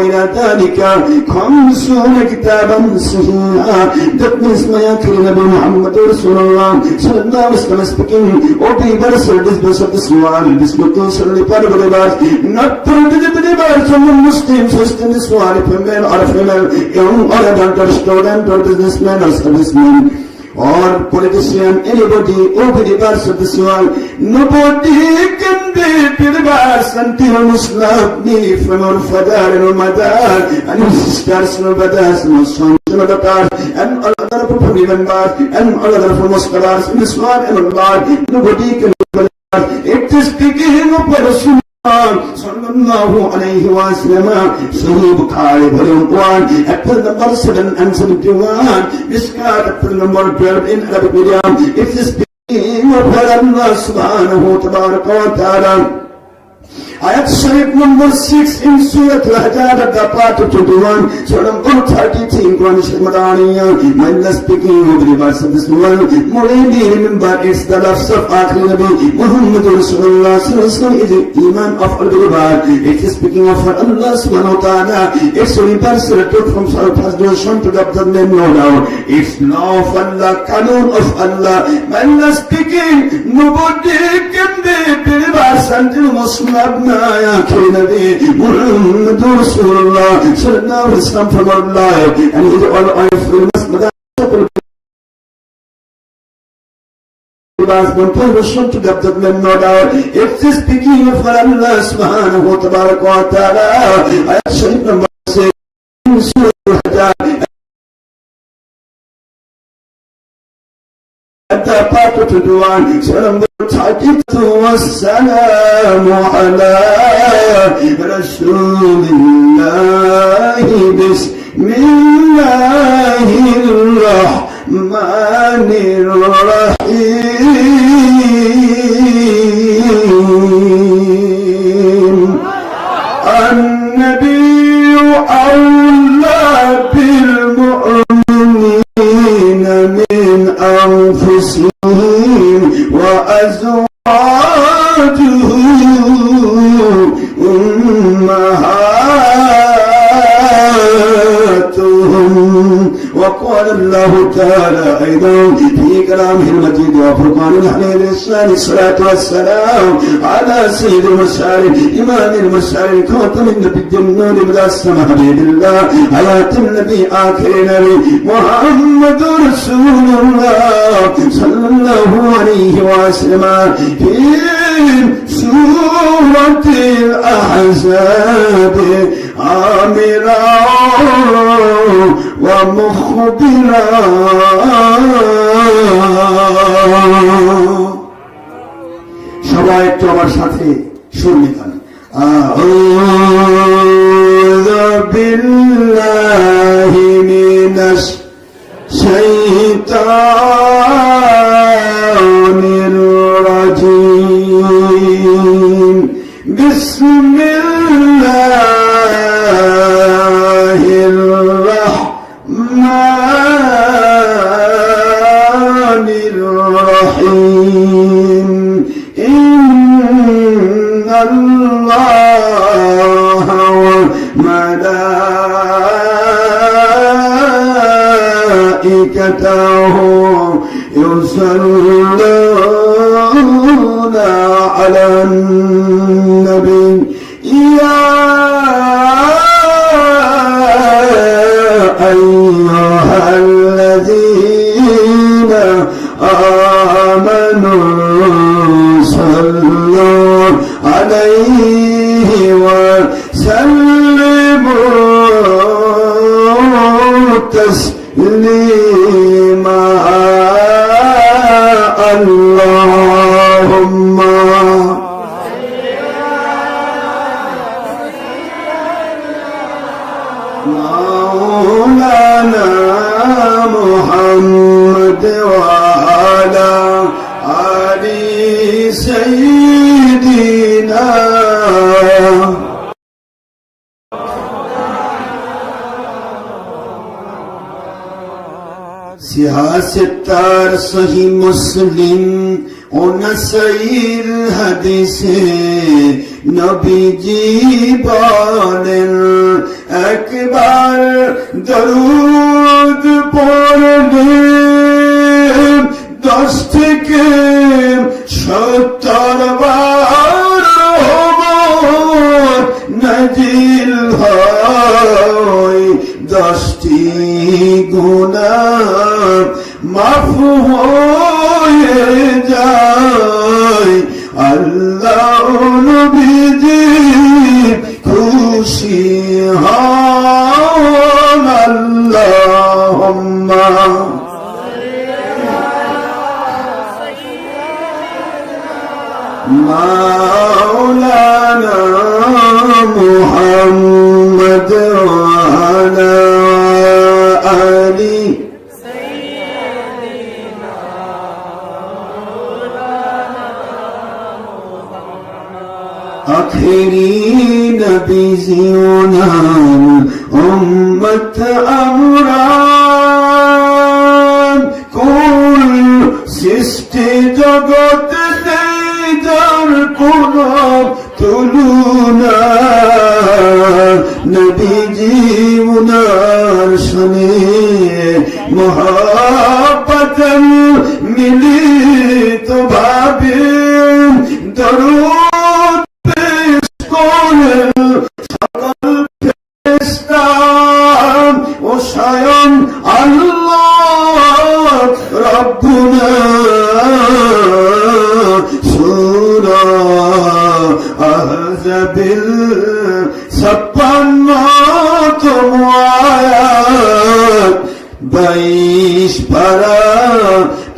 إلى ذلك 50 كتابا صحيحا. That means my Akhi Nabi Muhammad Rasulullah sallallahu alaihi wasallam speaking of the verse of this one, this book is only part of the verse, not part of the verse of the Muslims who in this one, if a male or a female, young or adult or student or businessman or serviceman or politician, anybody over the verse of this one, nobody can be the verse until Muslim me from our father and our mother and our sisters and our brothers and our sons and our daughters and all other people members and all other foremost scholars in this one and Allah, nobody can be the verse. It is speaking of Rasul sallallahu alayhi wa sallam, Sahih Bukhari volume 1 chapter number 7 and 71, Mishkat chapter number 12 in Arabic medium. It is speaking of Allah subhanahu wa ta'ala. Ayat Sharif number 6 in Surah Al-Hajjaj at the part of 21, Surah number 33 in Quran Madaniya. When speaking of the verse of this one, Muridi remember it's the lafz of Akhi Nabi Muhammad Rasulullah sallallahu alaihi wasallam is the iman of al-Ghurban. It is speaking of Allah subhanahu wa ta'ala. It's a reverse took from Surah Al-Fajr to the name no doubt. It's law of Allah, Qanun of Allah. When speaking, nobody can be the verse until Muslim Ya Akhi Nabi Muhammad Rasulullah sallallahu alaihi wasallam from our life and his all oil free masjid to the no doubt. It is speaking of Allah subhanahu wa ta'ala. Ayat Sharif number 6 in Surah Al-Hajjaj at the part of 21, Surah number 32, wassalamu ala Rasulillahi Bismillahirrahmanirrahim. An-Nabiyyu awla bil mu'minina min anfusihim wa azwajuhu ummahatuhum. وقال الله تعالى أيضا في كلامه المجيد وفرقان الحميد الصلاة والسلام على سيد المرسلين إمام المرسلين خاتم النبي النور بلا السماء حبيب الله حياة النبي آخر نبي محمد رسول الله صلى الله عليه وسلم في سورة الأحزاب آمرا ومخبرا সবাই একটু আমার সাথে শুনলেন আউযু বিল্লাহি মিনাশ শাইতানির রাজীম বিসমিল্লাহির রাহমানির রহিম ইন্নাল্লাহা ওয়া মালাইকাতাহু ইউসাল্লুনা আলান নবী ইয়া আইয়ুহাল্লাযীনা আমানু সাল্লু আলাইহি ওয়া সাল্লিমু তাসলিমা আল্লাহুম্মা مولانا محمد وعلى آل سيدنا সিয়াসেতার সহি মুসলিম ও নাসাইর হাদিসে নবীজি বলেন দরুদ পড়লে 10 থেকে 70 বার নাজিল হয়, 10টি গুনাহ মাফ হয়ে যায়। আল্লাহ নবীজি খুশি হন। আল্লাহুম্মা মাওলানা মুহাম্মদ ওয়া আলা আলি আখেরি নবী জিওনার উম্মত আমরা কোন সৃষ্টি জগৎ নেই যার কোন তুলনা। নবীজি উনার শুনে মহব্বতন মিলিত ভাবে দরুদ পেশ করেন সকল ফেরেশতা ও স্বয়ং আল্লাহ রব্বুনা। সূরা আহজাবিল 56তম আয়াত 22 পারা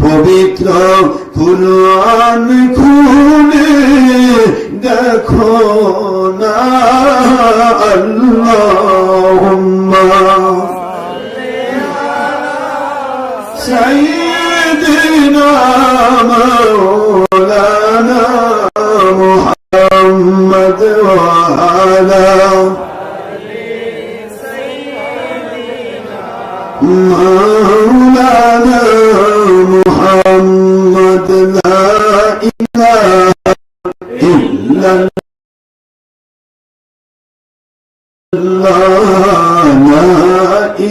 পবিত্র কুরআন খুলে দেখো না। আল্লাহুম্মা সাইয়্যিদিনা মাওলানা মুহাম্মদ ওয়া আলা মাওলানা মুহাম্মদ। লা ইলাহা ইল্লাল্লাহ, লা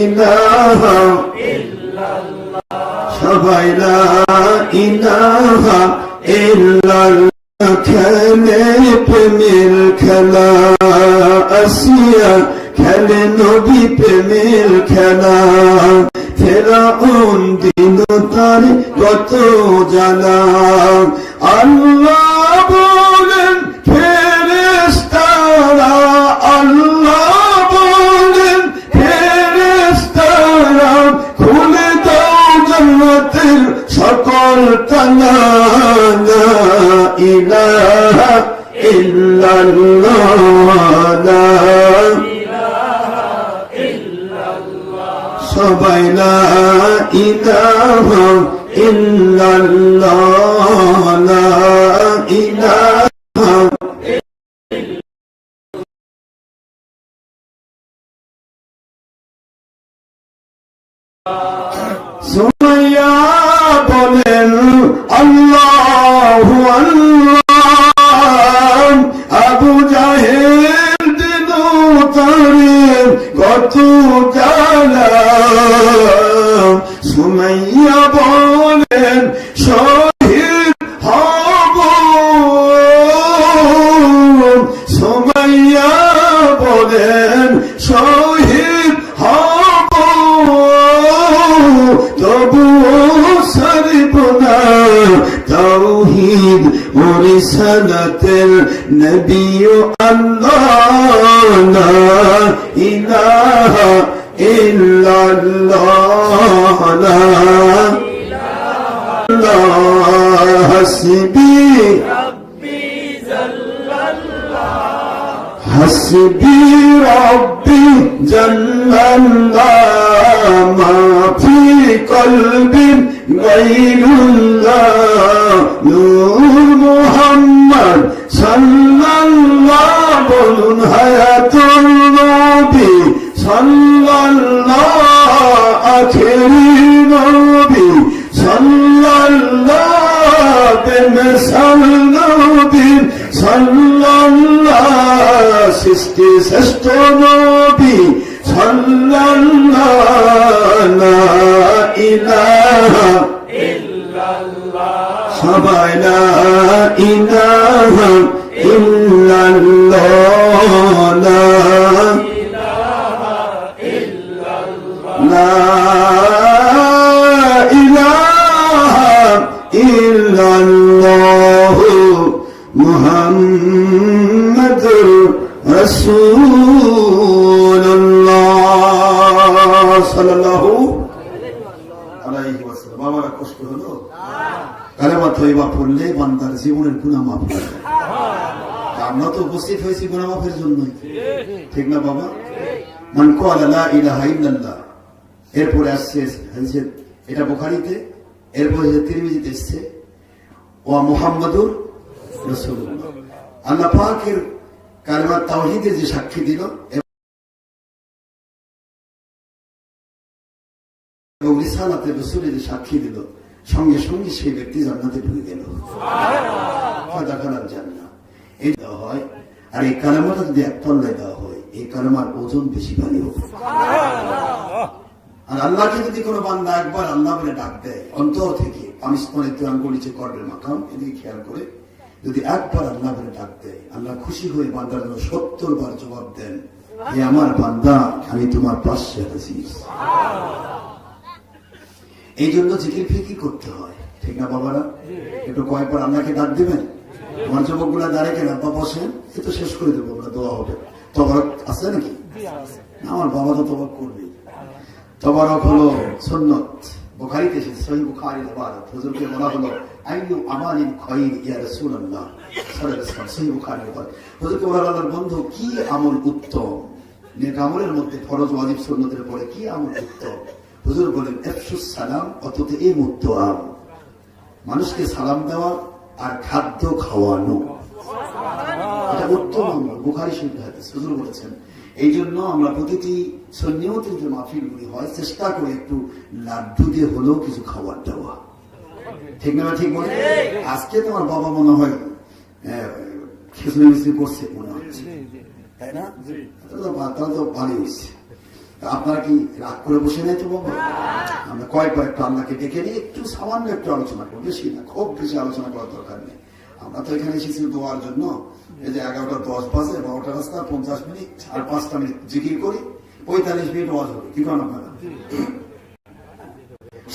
ইলাহা ইল্লাল্লাহ, সবাই লা ইলাহা ইল্লাল্লাহ। খেলে প্রেমের খেলা আসিয়া, খেলে নবী প্রেমের খেলা। ফেরাউন দিল তার কত জ্বালা। আল্লাহ বলেন ফেরেশতারা, আল্লাহ বলেন ফেরেশতারা খুলে দাও জান্নাতের সকল তালা। লা ইলাহা ইল্লাল্লাহ, লা সবাই লা ইলাহা ইল্লাল্লাহ, লা ইলাহা। সুমাইয়া বলেন আল্লাহু আল্লাহ। আবু জাহেল দিল তারে কত জ্বালা। সুমাইয়া বলেন শহীদ হব। সুমাইয়া বলেন শহীদ হব, তবুও ছাড়ব না তাওহীদ ও রিসালাতের নবী আল্লাহ। লা ইলাহা ইল্লাল্লাহ, লা ইলাহা। হাসবি রাব্বি জাল্লাল্লাহ, হাসবি রাব্বি জাল্লাল্লাহ। মা ফি কলবি গায়রুল্লাহ, নূর মুহাম্মদ সাল্লাল্লাহ। বলুন হায়াতুল নবী সাল্লাল্লাহ, আখেরি নবী সাল্লাল্লাহ, বেমিসাল নবী সাল্লাল্লাহ, সৃষ্টি শ্রেষ্ঠ নবী সাল্লাল্লাহ। লা ইলাহা ইল্লাল্লাহ লা লা ইলাহা ইল্লাল্লাহ মুহাম্মাদুর রাসূলুল্লাহ সাল্লাল্লাহু আলাইহি ওয়াসাল্লাম। বাবারা কষ্ট হলো? কালেমা তয়্যিবা পড়লে বান্দার জীবনের গুনাহ মাফ হয়ে যায়। আমরা তো উপস্থিত হয়েছি গুনাহ মাফের জন্যই, ঠিক না বাবা? মান ক্বালা লা ইলাহা ইল্লাল্লাহ, এরপরে আসছে হাদিসে, এটা বুখারীতে, এরপরে তিরমিজিতে এসেছে ওয়া মুহাম্মাদুর রাসূলুল্লাহ। আল্লাহ পাকের কালেমা তাওহীদের যে সাক্ষী দিল এবং রিসালাতের রাসূলের যে সাক্ষী দিল, সঙ্গে সঙ্গে সেই ব্যক্তি জান্নাতে ঢুকে গেল। জান্নাত এই দেওয়া হয়। আর এই কালেমাটা যদি এক তল্লায় দেওয়া হয়, এই কালেমার ওজন বেশি ভারী হবে। আর আল্লাহকে যদি কোনো বান্দা একবার আল্লাহ বলে ডাক দেয় অন্তর থেকে, আমি স্তনে তুই আঙ্গুল নিচে করবে মাকাম, এদিকে খেয়াল করে যদি একবার আল্লাহ বলে ডাক দেয়, আল্লাহ খুশি হয়ে বান্দার জন্য 70 বার জবাব দেন, হে আমার বান্দা, আমি তোমার পাশে আছি। এই জন্য জিকির ফিকির করতে হয়, ঠিক না বাবারা? একটু কয়েকবার আল্লাহকে ডাক দিবেন। আমার যুবক গুলা দাঁড়িয়ে কেন আব্বা বসেন, এ তো শেষ করে দেবো, আমরা দোয়া হবে। তবারক আছে নাকি? আমার বাবা তো তবারক করবে। তবারক হলো সুন্নত, বুখারীতে এসেছে, সহিহ বুখারীর ইবাদত। হুজুরকে বলা হলো আইয়ু আমালিন খায়র ইয়া রাসূলুল্লাহ সাল্লাল্লাহু আলাইহি ওয়াসাল্লাম, সহিহ বুখারীর ইবাদত। হুজুরকে বলা হলো আল্লাহর বন্ধু, কি আমল উত্তম? নেক আমলের মধ্যে ফরজ ওয়াজিব সুন্নতের পরে কি আমল উত্তম? হুজুর বলেন ইফশুস সালাম অতত এই মুত্তাম, মানুষকে সালাম দেওয়া আর খাদ্য খাওয়ানো, এটা উত্তম আমল। বুখারী শরীফের হাদিস। হুজুর বলেছেন এই জন্য আমরা প্রতিটি সুন্নিয়তের যে মাহফিলগুলি হয়, চেষ্টা করে একটু লাড্ডু দিয়ে হলেও কিছু খাবার দেওয়া, ঠিক না? ঠিক বলে আজকে তোমার বাবা মনে হয় খিচুড়ি মিচুড়ি করছে মনে হচ্ছে, তাই না? তারা তো ভালো হয়েছে। আপনারা কি রাগ করে বসে নেই তো বাবা? আমরা কয়েকবার একটু আল্লাহকে ডেকে নিয়ে একটু সামান্য একটু আলোচনা করবো, বেশি না, খুব বেশি আলোচনা করার দরকার নেই। আমরা তো এখানে এসেছি দোয়ার জন্য। এই যে 11:10 বাজে, 12টা রাস্তা 50 মিনিট আর 5টা মিনিট জিকির করি, 45 মিনিট ওয়াজ হবে, কি করেন আপনারা?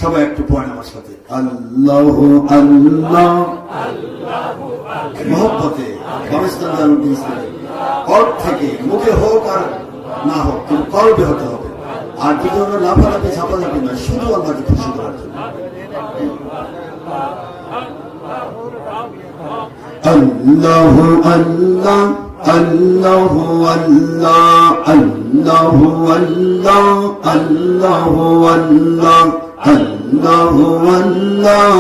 সবাই একটু পড়েন আমার সাথে, আল্লাহ আল্লাহ মহব্বতে কল্প থেকে, মুখে হোক আর না হোক, কিন্তু কল্পে হতে হবে। আর কি ধরনের লাফালাফি ঝাপাঝাপি নয়, শুধু আল্লাহকে খুশি করার জন্য। আল্লাহ আল্লাহ আল্লাহ আল্লাহ আল্লাহ আল্লাহ আল্লাহ আল্লাহ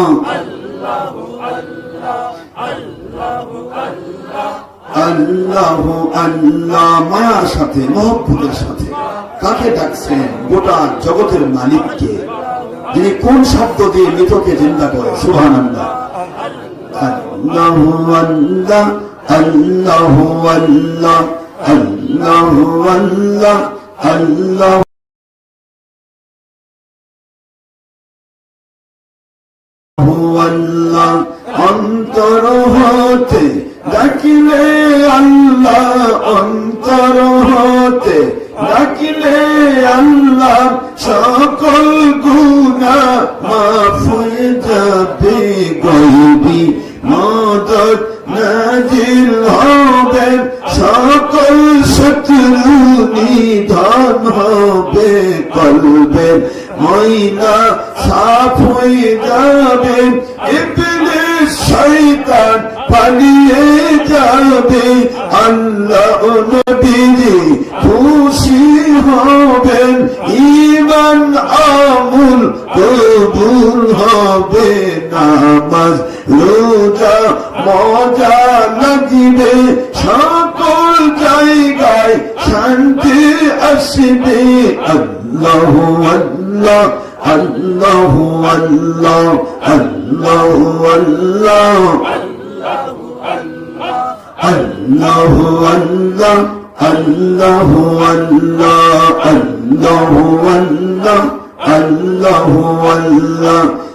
আল্লাহ আল্লাহ মায়ার সাথে, মহব্বতের সাথে কাকে ডাকছেন? গোটা জগতের মালিককে, যিনি কোন শব্দ দিয়ে মৃতকে জিন্দা করে। সুবহানাল্লাহ। আল্লাহ আল্লাহ আল্লাহ আল্লাহ আল্লাহ আল্লাহ আল্লাহ আল্লাহ। অন্তর হতে ডাকিলে আল্লাহ, অন্তর হতে ডাকিলে আল্লাহ, সকল গুনাহ মাফ হয়ে যাবে, গয়বি মদদ নাজিল হবে, সকল শত্রু নিধন হবে, কলবের ময়লা সাফ হয়ে যাবে, ইবলিস শয়তান পালিয়ে যাবে, আল্লাহ নবীজি খুশি হবেন, ঈমান আমল কবুল হবে, নামাজ রোজা মজা লাগবে, সকল জায়গায় শান্তি আসবে। আল্লাহ আল্লাহ আল্লাহ আল্লাহ আল্লাহ আল্লাহ আল্লাহ আল্লাহ আল্লাহ আল্লাহ আল্লাহ আল্লাহ আল্লাহ আল্লাহ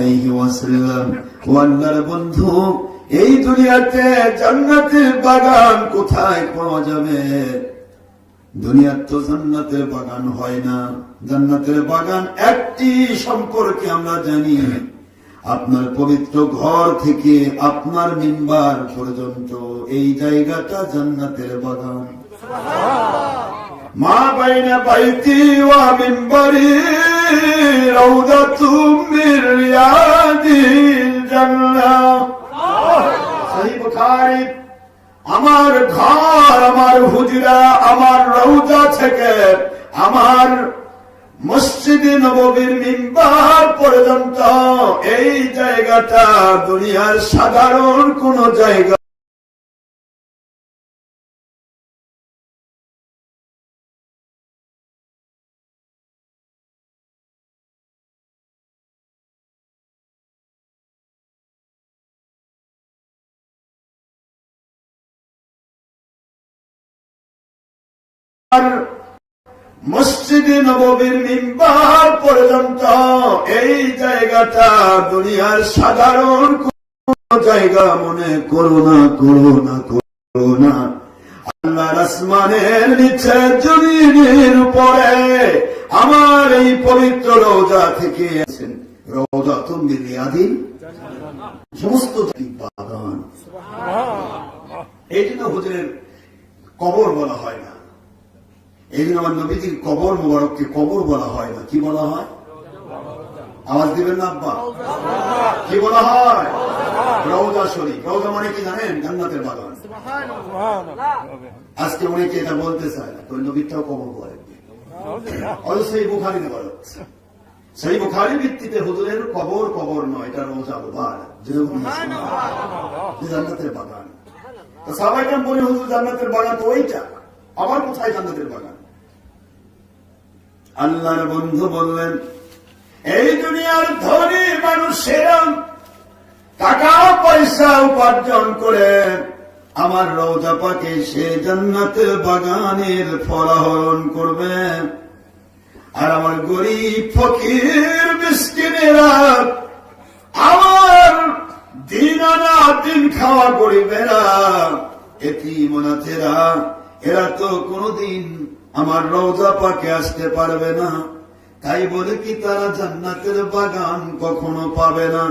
আলাইহি ওয়াসাল্লাম, ও আল্লাহর বন্ধু, এই দুনিয়াতে জান্নাতের বাগান কোথায় পাওয়া যাবে? দুনিয়ার তো জান্নাতের বাগান হয় না। জান্নাতের বাগান একটি সম্পর্কে আমরা জানি, আপনার পবিত্র ঘর থেকে আপনার মিম্বার পর্যন্ত এই জায়গাটা জান্নাতের বাগান। মা বাইনা বাইতি ওয়া মিম্বারি রাউদাতুম মির রিয়াদিল জান্নাহ। সহিহ বুখারী, আমার ঘর, আমার হুজরা, আমার রওজা থেকে আমার মসজিদে নববীর মিম্বার পর্যন্ত এই জায়গাটা দুনিয়ার সাধারণ কোন জায়গা মসজিদে নববীর মিম্বার পর্যন্ত এই জায়গাটা দুনিয়ার সাধারণ কোন জায়গা মনে করো না, করো না, করো না। আল্লাহর আসমানের নিচে জমিনের উপরে আমার এই পবিত্র রওজা থেকে আছেন, রওজা তুমি রিয়াদিল সমস্ত বাগান। এই জন্য হুজুরের কবর বলা হয় না, এই জন্য আমার নবীজির কবর মোবারককে কবর বলা হয় না, কি বলা হয়? আওয়াজ দিবেন না আব্বা? কি বলা হয়? রওজা শরীফ। রওজা মানে কি জানেন? জান্নাতের বাগান। আজকে অনেকে এটা বলতে চায় না, তো নবীটাও কবর বলে, অথচ সেই বুখারীতে বলা হচ্ছে। সেই বুখারী ভিত্তিতে হুজুরের কবর কবর নয়, এটা রওজা মুবারক, জান্নাতের বাগান। তো সাহাবায়ে কেরাম বলে, হুজুর জান্নাতের বাগান তো ওইটা, আবার কোথায় জান্নাতের বাগান? আল্লাহর বন্ধু বললেন, এই দুনিয়ার ধনী মানুষেরা টাকা পয়সা উপার্জন করে আমার রওজা পাকে সে জান্নাতের বাগানের ফল আহরণ করবে, আর আমার গরিব ফকির মিসকিনেরা আমার দিন আনা দিন খাওয়া গরিবেরা এতিম অনাথেরা এরা তো কোনদিন আমার রওজা পাকে আসতে পারবে না। তাই বলে কি তারা জান্নাতের বাগান কখনো পাবে না?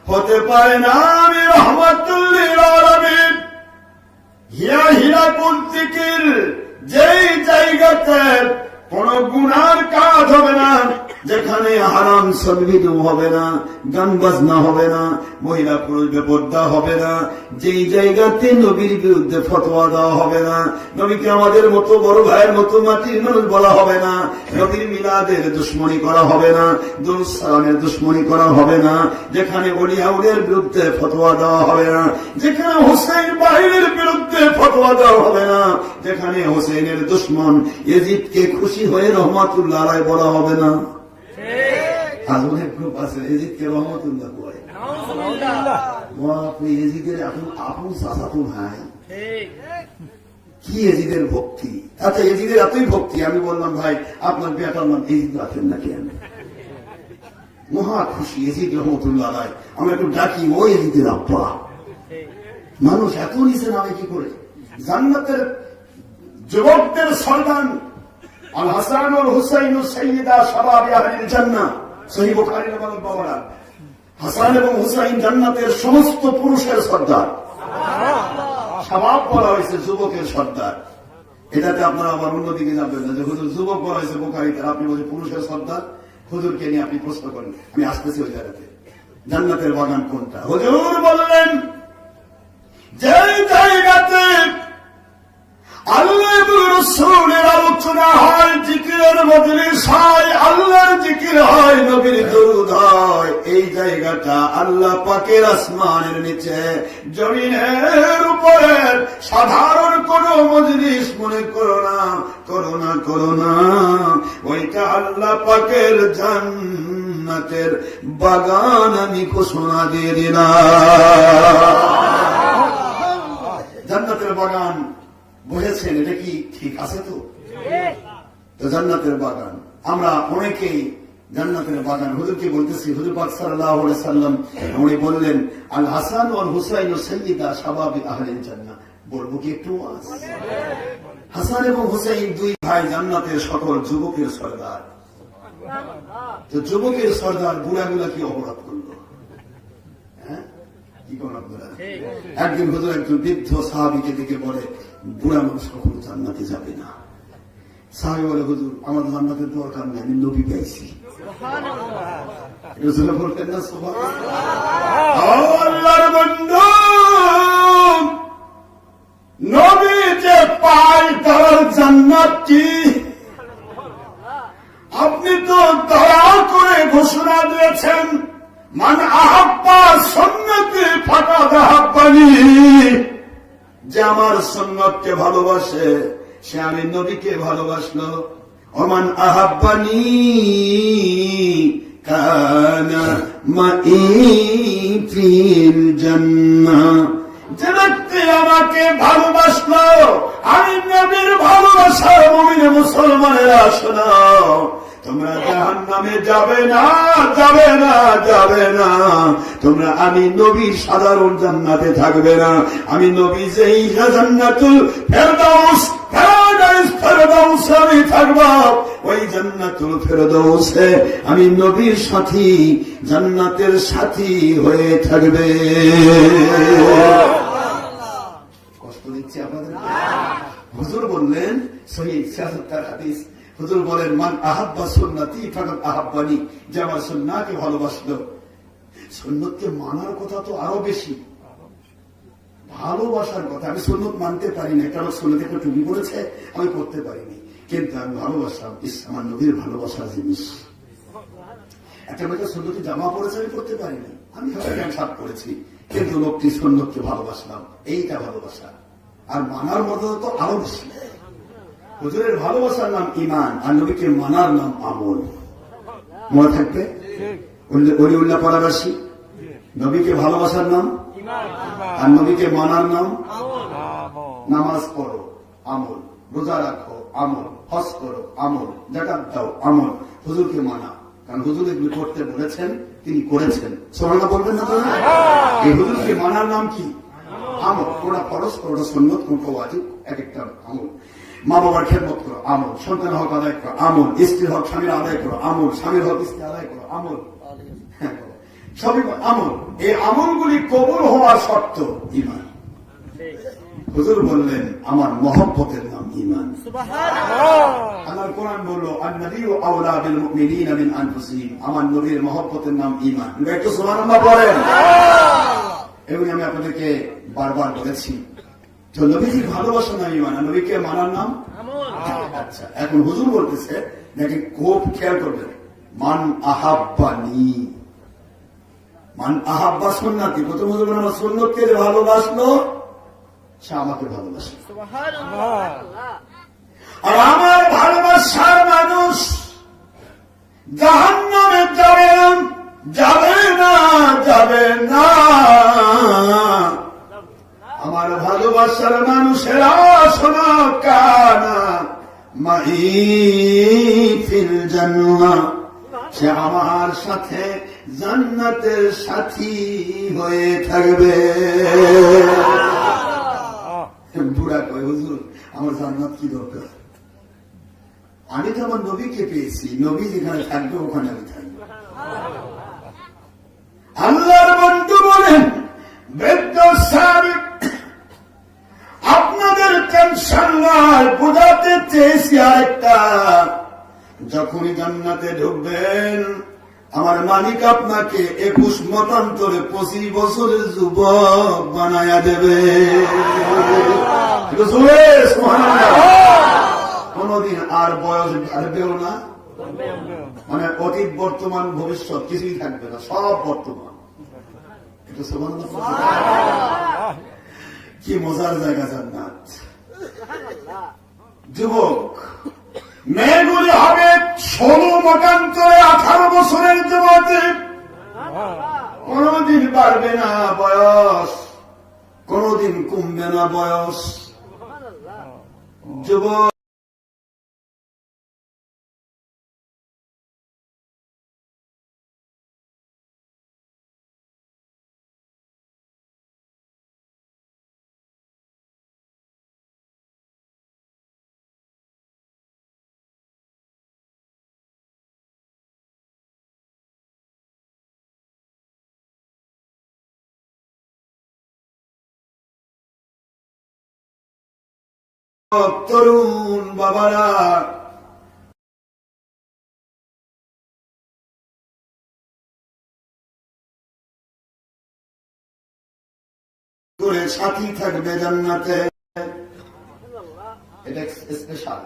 হতে পারে না। আমি রহমাতুল লিল আলামিন হিয়া হিয়া কুলতিকির যেই জায়গাতে কোন গুনার কাজ হবে না, যেখানে হারাম সলবিদ হবে না, গান বাজনা হবে না, মহিলা পুরুষ বেপর্দা হবে না, যেই জায়গাতে নবীর বিরুদ্ধে ফতোয়া দেওয়া হবে না, নবীকে আমাদের মতো বড় ভাইয়ের মতো মাটির মানুষ বলা হবে না, নবীর মিলাদের দুশ্মনী করা হবে না, দুরূদ সালামের দুশ্মনী করা হবে না, যেখানে ওলিয়া উলিয়ার বিরুদ্ধে ফতোয়া দেওয়া হবে না, যেখানে হুসাইন বাহিনীর বিরুদ্ধে ফতোয়া দেওয়া হবে না, যেখানে হুসাইনের দুশ্মন ইয়াজিদকে খুশি হয়ে রহমাতুল্লাহ আলাইহি বলা হবে না। আজকে গ্রুপ আছে ইয়াজিদকে রহমাতুল্লাহ বলে, আপনি ইয়াজিদের এখন আপন চাচাতো ভাই, কি ইয়াজিদের ভক্তি! আচ্ছা, ইয়াজিদের এতই ভক্তি, আমি বললাম ভাই আপনার বেটার নাম ইয়াজিদ রাখেন নাকি? আমি মহা খুশি, ইয়াজিদ রহমাতুল্লাহ আলাইহি, আমরা একটু ডাকি ও ইয়াজিদের আব্বা। মানুষ এত নিচে নামে কি করে? জান্নাতের যুবকদের সন্তান আল হাসান ওয়াল হুসাইন সাইয়্যিদা শাবাব আহলিল জান্নাহ, সহিহ বুখারীর বাবারা, হাসান এবং হুসাইন জান্নাতের সমস্ত পুরুষের সর্দার। শাবাব বলা হয়েছে যুবকের সর্দার। এটাতে আপনারা আবার অন্যদিকে যাবেন না যে হুজুর যুবক বলা হয়েছে বুখারীতে, আপনি বলছেন পুরুষের সর্দার। হুজুরকে নিয়ে আপনি প্রশ্ন করেন, আমি আসতেছি ওই জায়গাতে। জান্নাতের বাগান কোনটা? হুজুর বললেন যে জায়গাতে আল্লাহ এবং রাসূলের আলোচনা হয়, জিকিরের মজলিস হয়, আল্লাহর জিকির হয়, নবীর দরুদ হয়, এই জায়গাটা আল্লাহ পাকের আসমানের নিচে জমিনের উপরে সাধারণ কোন মজলিস মনে করো না, করো না, করো না। ওইটা আল্লাহ পাকের জান্নাতের বাগান আমি ঘোষণা দিয়ে দিলাম। জান্নাতের বাগান বুঝেছেন? এটা কি ঠিক আছে? তো জান্নাতের বাগান আমরা অনেকেই জান্নাতের বাগান। হুজুরকে বলতেছি, হুজুর পাক সাল্লাল্লাহু আলাইহি সাল্লাম উনি বললেন, আল হাসান ওয়াল হুসাইন সাইয়্যিদা শাবাবি আহলিল জান্নাহ। বলবো কি একটু ওয়াজ? হাসান এবং হুসাইন দুই ভাই জান্নাতের সকল যুবকের সর্দার। তো যুবকের সর্দার বুড়াগুলা কি অপরাধ করলো? হ্যাঁ, কি করল আপনারা? একদিন হুজুর একজন বৃদ্ধ সাহাবীকে দেখে বলে, বুড়া মানুষ কখনো জান্নাতে যাবে না। সাহাবী বলে, হুজুর আমার জান্নাতের দরকার নেই, আমি নবী পাইছি। বলতেন না সুবহানাল্লাহ। আল্লাহর বন্ধু নবী যে পায় তার জান্নাত কি? আপনি তো দয়া করে ঘোষণা দিয়েছেন, মান আহাব্বা সুন্নতি ফাকাদ আহাব্বানি, যে আমার সুন্নতকে ভালোবাসে সে আমি নবীকে ভালোবাসলো। ওমান আহাব্বানি কানা মাই ফিল জান্নাহ, যে ব্যক্তি আমাকে ভালোবাসলো, আমি নবীর ভালোবাসার মুমিন মুসলমানেরা শোনাও, তোমরা জাহান্নামে যাবে না, যাবে না, যাবে না। তোমরা আমি নবীর সাধারণ জান্নাতে থাকবে না। আমি নবী যেই জান্নাতুল ফেরদাউস, প্যারাডাইস ফেরদাউস আমি থাকবো, ওই জান্নাতুল ফেরদাউসে আমি নবীর সাথী, জান্নাতের সাথী হয়ে থাকবে। কষ্ট দিচ্ছি আপনাদের? হুজুর বললেন, সহিহ সিয়াসাত্তার হাদিস, হুজুর বলেন, মান আহাব্বা সুন্নতি ফাকাদ আহাব্বানি, যে আমার সুন্নাহকে ভালোবাসলো। সুন্নতকে মানার কথা তো আরো বেশি, ভালোবাসার কথা। আমি সুন্নত মানতে পারি না, কারণ সুন্নতে একটা টুপি পড়েছে আমি পড়তে পারিনি, কিন্তু আমি ভালোবাসলাম। আমার নবীর ভালোবাসার জিনিস। একটা মেয়েটা সুন্নতি জামা পড়েছে আমি পড়তে পারিনি, আমি সাপ পড়েছি, কিন্তু লোকটি সুন্নতকে ভালোবাসলাম। এইটা ভালোবাসা। আর মানার মতো তো আরো বেশি। হুজুরের ভালোবাসার নাম ঈমান, আর নবীকে মানার নাম আমল। মনে থাকবে? ওলিউল্লাহ পাড়াবাসী, নবীকে ভালোবাসার নাম ঈমান, আর নবীকে মানার নাম নামাজ পড়ো আমল, রোজা রাখো আমল, হজ করো আমল, যাকাত দাও আমল। হুজুরকে মানা, কারণ হুজুর এগুলো করতে বলেছেন, তিনি করেছেন। সুবহানাল্লাহ বলবেন না? এই হুজুরকে মানার নাম কি? আমল। কোনটা ফরজ, কোনটা সুন্নত, কোনটা ওয়াজিব, এক একটা আমল। মা বাবার খেদমত করো আমল, সন্তানের হক আদায় করো আমল, স্ত্রীর হক স্বামীর আদায় করো আমল, স্বামীর হক স্ত্রী আদায় করো আমল, সবই আমল। এই আমলগুলি কবুল হওয়ার শর্ত ঈমান। হুজুর বললেন, আমার মহব্বতের নাম ঈমান। আমার কোরআন বলল, আন-নাবিয়্যু আওলা বিল মুমিনিনা মিন আনফুসিহিম, আমার নবীর মহব্বতের নাম ঈমান। একটু সুবহানাল্লাহ বলেন। এবং আমি আপনাদেরকে বারবার বলেছি, তো নবীজির ভালোবাসা নাম ঈমান, আর নবীকে মানার নাম আমল। আচ্ছা, এখন হুজুর বলতেছে, দেখেন খুব খেয়াল করবেন, মান আহাব্বানি, মান আহাব্বা সুন্নতি। প্রথম হুজুর বলেন, আমার সুন্নতকে যে ভালোবাসলো সে আমাকে ভালোবাসে। আর আমার ভালোবাসার মানুষ জাহান্নামে যাবে না, যাবে না, যাবে না। আমার ভালোবাসার মানুষেরা শোনা, কানা মাই ফিল জান্নাহ, সে আমার সাথে জান্নাতের সাথী হয়ে থাকবে। বুড়া কয়, হুজুর আমার জান্নাত কি দরকার? আমি তো আমার নবীকে পেয়েছি, নবী যেখানে থাকবে ওখানে আমি থাকবো। আল্লাহর বন্ধু বলেন, বৃদ্ধ সাহেব আপনাদের টেনশন নয়, বোঝাতে চেয়েছি আরেকটা, যখনই জান্নাতে ঢুকবেন আমার মালিক আপনাকে 21 মতান্তরে 25 বছরের যুবক বানায়া দেবে। কোনদিন আর বয়স বাড়বেও না, মানে অতীত বর্তমান ভবিষ্যৎ কিছুই থাকবে না, সব বর্তমান। কি মজার জায়গা জান্নাত। যুবক মেয়েগুলি হবে 16 মতান্তরে 18 বছরের যুবতী, কোনদিন বাড়বে না বয়স, কোনদিন কমবে না বয়স। যুবক তরুণ বাবারা, করে সাথী থাকবে জান্নাতে, এটা স্পেশাল।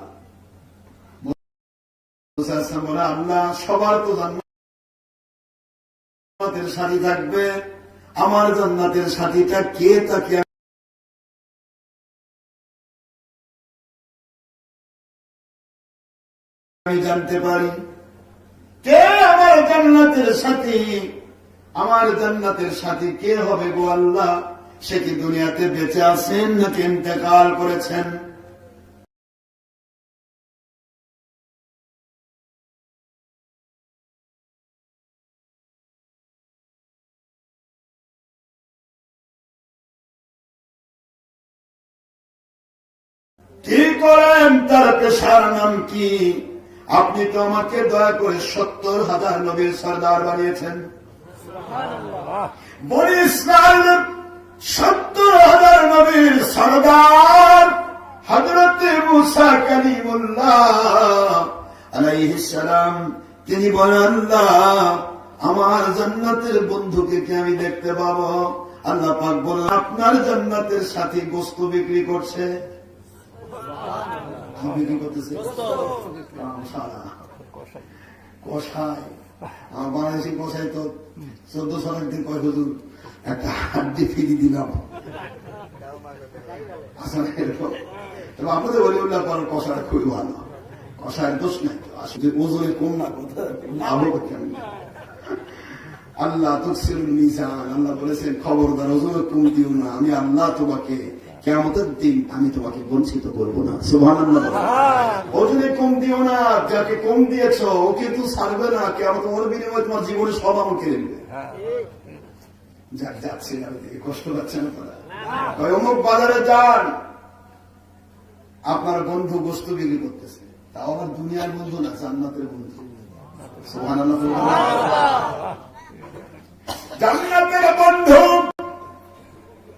বলে আল্লাহ সবার তো জান্নাতের সাথী থাকবে, আমার জান্নাতের সাথীটা কে তাকে আমি জানতে পারি। কে আমার জান্নাতের সাথী? আমার জান্নাতের সাথী কে হবে গো আল্লাহ? সে কি দুনিয়াতে বেঁচে আছেন নাকি ইন্তেকাল করেছেন? কি করেন? তার পেশার নাম কি? আপনি তো আমাকে দয়া করে 70,000 নবীর সর্দার বানিয়েছেন। বনি ইসরাইলের 70,000 নবীর সর্দার হযরত মুসা কালিমুল্লাহ আলাইহিস সালাম, তিনি বলেন আল্লাহ আমার জান্নাতের বন্ধুকে কি আমি দেখতে পাবো? আল্লাহ পাক বলেন আপনার জান্নাতের সাথী গোশত বিক্রি করছে। বিক্রি করতেছে কষায়। আমার বাংলাদেশি কষাই তো 1400 টাকা দিয়ে কয় হুজুর একটা হাড্ডি ফিরি দিলাম। আপনাদের বলি উল্লাহ করার কষাটা খুবই ভালো, কষায়ের দোষ নাই। আসলে ওজনে কম না, কথা লাভ কেমন? আল্লাহ তুকসিরুল মিজান, আল্লাহ বলেছেন খবরদার ওজনে কম দিও না, আমি আল্লাহ তোমাকে কিয়ামতের দিন আমি তোমাকে বঞ্চিত করবো না। সুবহানাল্লাহ। ওজনে কম দিও না, যাকে কম দিয়েছ ও কিন্তু ছাড়বে না, কিয়ামত ওর বিনিময়ে তোমার জীবনে সব আমল কেড়ে নেবে। যাক যাচ্ছে কষ্ট পাচ্ছে না তারা। অমুক বাজারে যান, আপনার বন্ধু গোশত বিক্রি করতেছে, তাও আবার দুনিয়ার বন্ধু না, জান্নাতের বন্ধু। সুবহানাল্লাহ। জান্নাতের বন্ধু,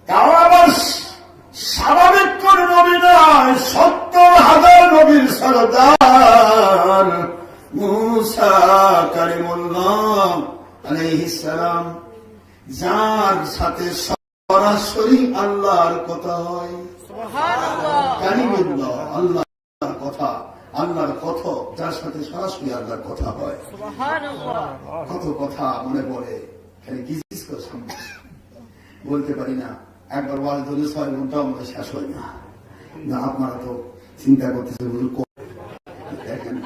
তাও আবার স্বাভাবিক কোন নবী নয়, 70,000 নবীর সরদার মুসা কালিমুল্লাহ আলাইহিস সালাম, যার সাথে সরাসরি আল্লাহর কথা হয়। সুবহানাল্লাহ। কালিমুল্লাহ, আল্লাহর কথা, আল্লাহর কথা, যার সাথে সরাসরি আল্লাহর কথা হয়। সুবহানাল্লাহ। কত কথা মনে পড়ে, খালি গিজ করে সামনে বলতে পারি না। একবার ওয়াজ ধরে 6 ঘন্টা আমাদের শেষ হয় না। আপনারা তো চিন্তা করতেছে দেখেন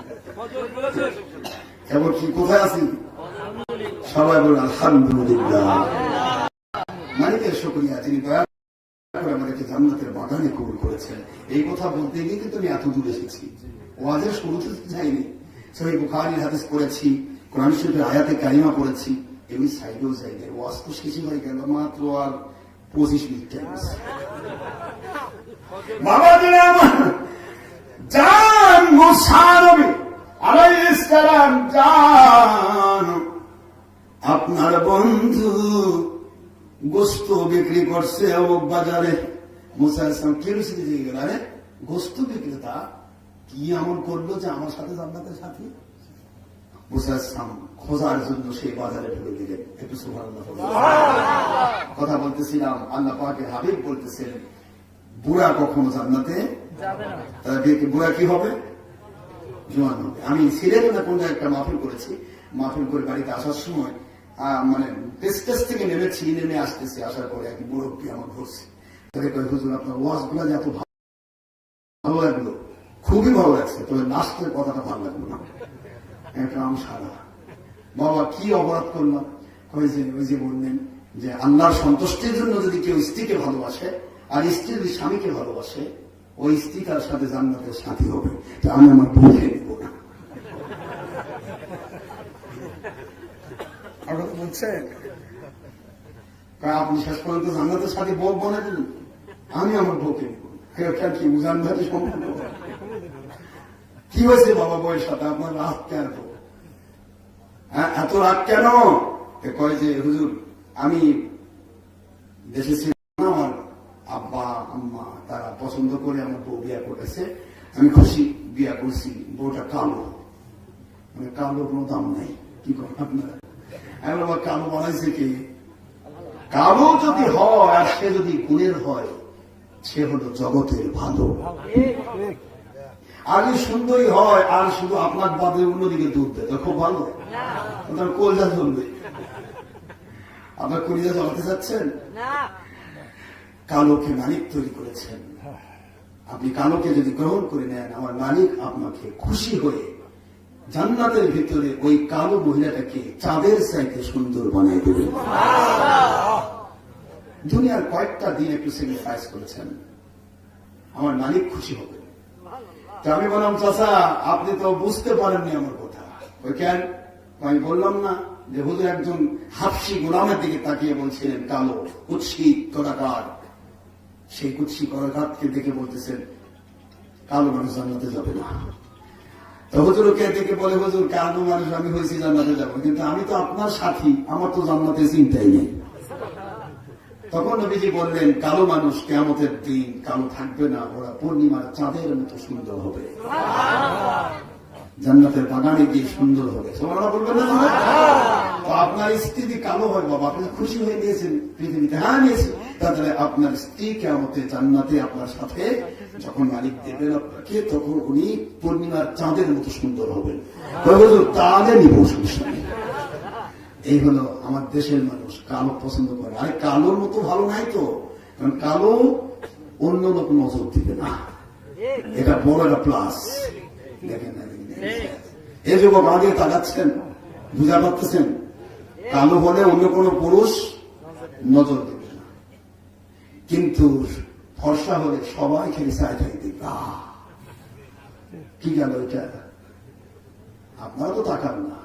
এবার কি কোথায় আছি? সবাই বলুন আলহামদুলিল্লাহ। মালিকের শুকরিয়া, যিনি দয়া করে আমাদেরকে জান্নাতের বাগানে কবুল করেছেন। এই কথা বলতে গিয়ে কিন্তু আমি এত দূর এসেছি, ওয়াজের শুরুতে যাইনি। সহিহ বুখারীর হাদিস পড়েছি, কোরআন শরীফের আয়াতে কারিমা পড়েছি, এমনি সাইডেও যাইনি। ওয়াজ তো শেষই হয়ে গেল, মাত্র আর 25 মিনিট টাইম আছে। বাবা দিলে আমার জান মুসা নবী আলাইহিস সালাম, জান আপনার বন্ধু গোশত বিক্রি করছে অমুক বাজারে। মুসা আলাইহিস সালাম কিউরিওসিটি জেগে গেল, আরে গোশত বিক্রেতা কি আমল করলো যে আমার সাথে জান্নাতের সাথী? মুসা আলাইহিস সালাম খোঁজার জন্য সেই বাজারে ঢুকে দিলেন। একটু সুবহানাল্লাহ। কথা বলতেছিলাম, আল্লাহ পাকের হাবিব বলতেছেন বুড়া কখনো জান্নাতে যাবে না। বুড়া কি হবে? জওয়ান হবে। আমি সিলেটে না কোন একটা মাহফিল করেছি, মাহফিল করে বাড়িতে আসার সময় মানে টেস্ট থেকে নেমেছি, নেমে আসতেছি, আসার পরে এক মুরব্বী আমার ধরছে, তাকে কয় হুজুর আপনার ওয়াজ গুলা যে এত ভালো লাগলো, খুবই ভালো লাগছে, তবে নাচের কথাটা ভালো লাগলো না। একটা আম সারা বাবা কি অপরাধ করলাম? ওই যে বললেন যে আল্লাহর সন্তুষ্টির জন্য যদি কেউ স্ত্রীকে ভালোবাসে আর স্ত্রী যদি স্বামীকে ভালোবাসে, ওই স্ত্রী তার সাথে জান্নাতের সাথী হবে। তো আমি আমার বউকে নেব না। বলছেন আপনি শেষ পর্যন্ত জান্নাতের সাথে বউ বনে দিলেন, আমি আমার বউকে নেব না। কি উজান ভাতি সম্পর্ক? কি হয়েছে বাবা বউয়ের সাথে আপনার রাগ কেন? হ্যাঁ এত রাগ কেন? কয় যে হুজুর আমি দেশে ছিলাম, আমার আব্বা আম্মা তারা পছন্দ করে আমার বউ বিয়া করেছে, আমি খুশি বিয়া করছি, বউটা কালো, মানে কালো কোনো দাম নাই, কি করেন আপনারা? আমি আমার কালো বানাইছে কি? কালো যদি হয় আর সে যদি গুণের হয়, সে হলো জগতের ভালো। আগে সুন্দরী হয় আর শুধু আপনার বাদে অন্যদিকে দুধ দেয়, তো খুব ভালো, আপনার কলজা চলবে। আপনার কলিজা জ্বালাতে চাচ্ছেন? কালোকে মালিক তৈরি করেছেন, আপনি কালোকে যদি গ্রহণ করে নেন, আমার মালিক আপনাকে খুশি হয়ে জান্নাতের ভিতরে ওই কালো মহিলাটাকে চাঁদের চাইতে সুন্দর বানিয়ে দেবেন। দুনিয়ার কয়েকটা দিন একটু স্যাক্রিফাইস করেছেন, আমার মালিক খুশি হবে। আমি বললাম, চাচা আপনি তো বুঝতে পারেননি আমার কথা। ওই কেন? আমি বললাম না যে হুজুর একজন হাফসি গোলামের দিকে তাকিয়ে বলছিলেন কালো কুৎসি করাকার, সেই কুৎসি করাকারকে দেখে বলতেছেন কালো মানুষ জান্নাতে যাবে না। তো হুজুর কে দেখে বলে, হুজুর কালো মানুষ আমি হয়েছি জান্নাতে যাবো, কিন্তু আমি তো আপনার সাথী, আমার তো জান্নাতে চিন্তাই নেই। তখন নবীজি বললেন, কালো মানুষ কিয়ামতের দিন কালো থাকবে না, ওরা পূর্ণিমার চাঁদের মতো সুন্দর হবে, জান্নাতের বাগানে গিয়ে সুন্দর হবে। সুবহানাল্লাহ বলবেন না? তো আপনার স্ত্রী কালো হয় বাবা, আপনি খুশি হয়ে নিয়েছেন পৃথিবীতে? হ্যাঁ নিয়েছেন। তাহলে আপনার স্ত্রী কিয়ামতে জান্নাতে আপনার সাথে যখন মালিক দেবেন আপনাকে, তখন উনি পূর্ণিমার চাঁদের মতো সুন্দর হবেন। তাহলে নিব সমস্যা নেই। এই হলো আমার দেশের মানুষ, কালো পছন্দ করে। আরে কালোর মতো ভালো নাই তো, কারণ কালো অন্য লোক নজর দিবে না, এটা বড় একটা প্লাস। দেখেন এই যুবক আগে তাকাচ্ছেন, বুঝা পাচ্ছেন? কালো বলে অন্য কোন পুরুষ নজর দেবে না, কিন্তু ফর্সা হলে সবাই খেলে চাই চাই দিবে। কি গেল এটা? আপনারা তো তাকান না,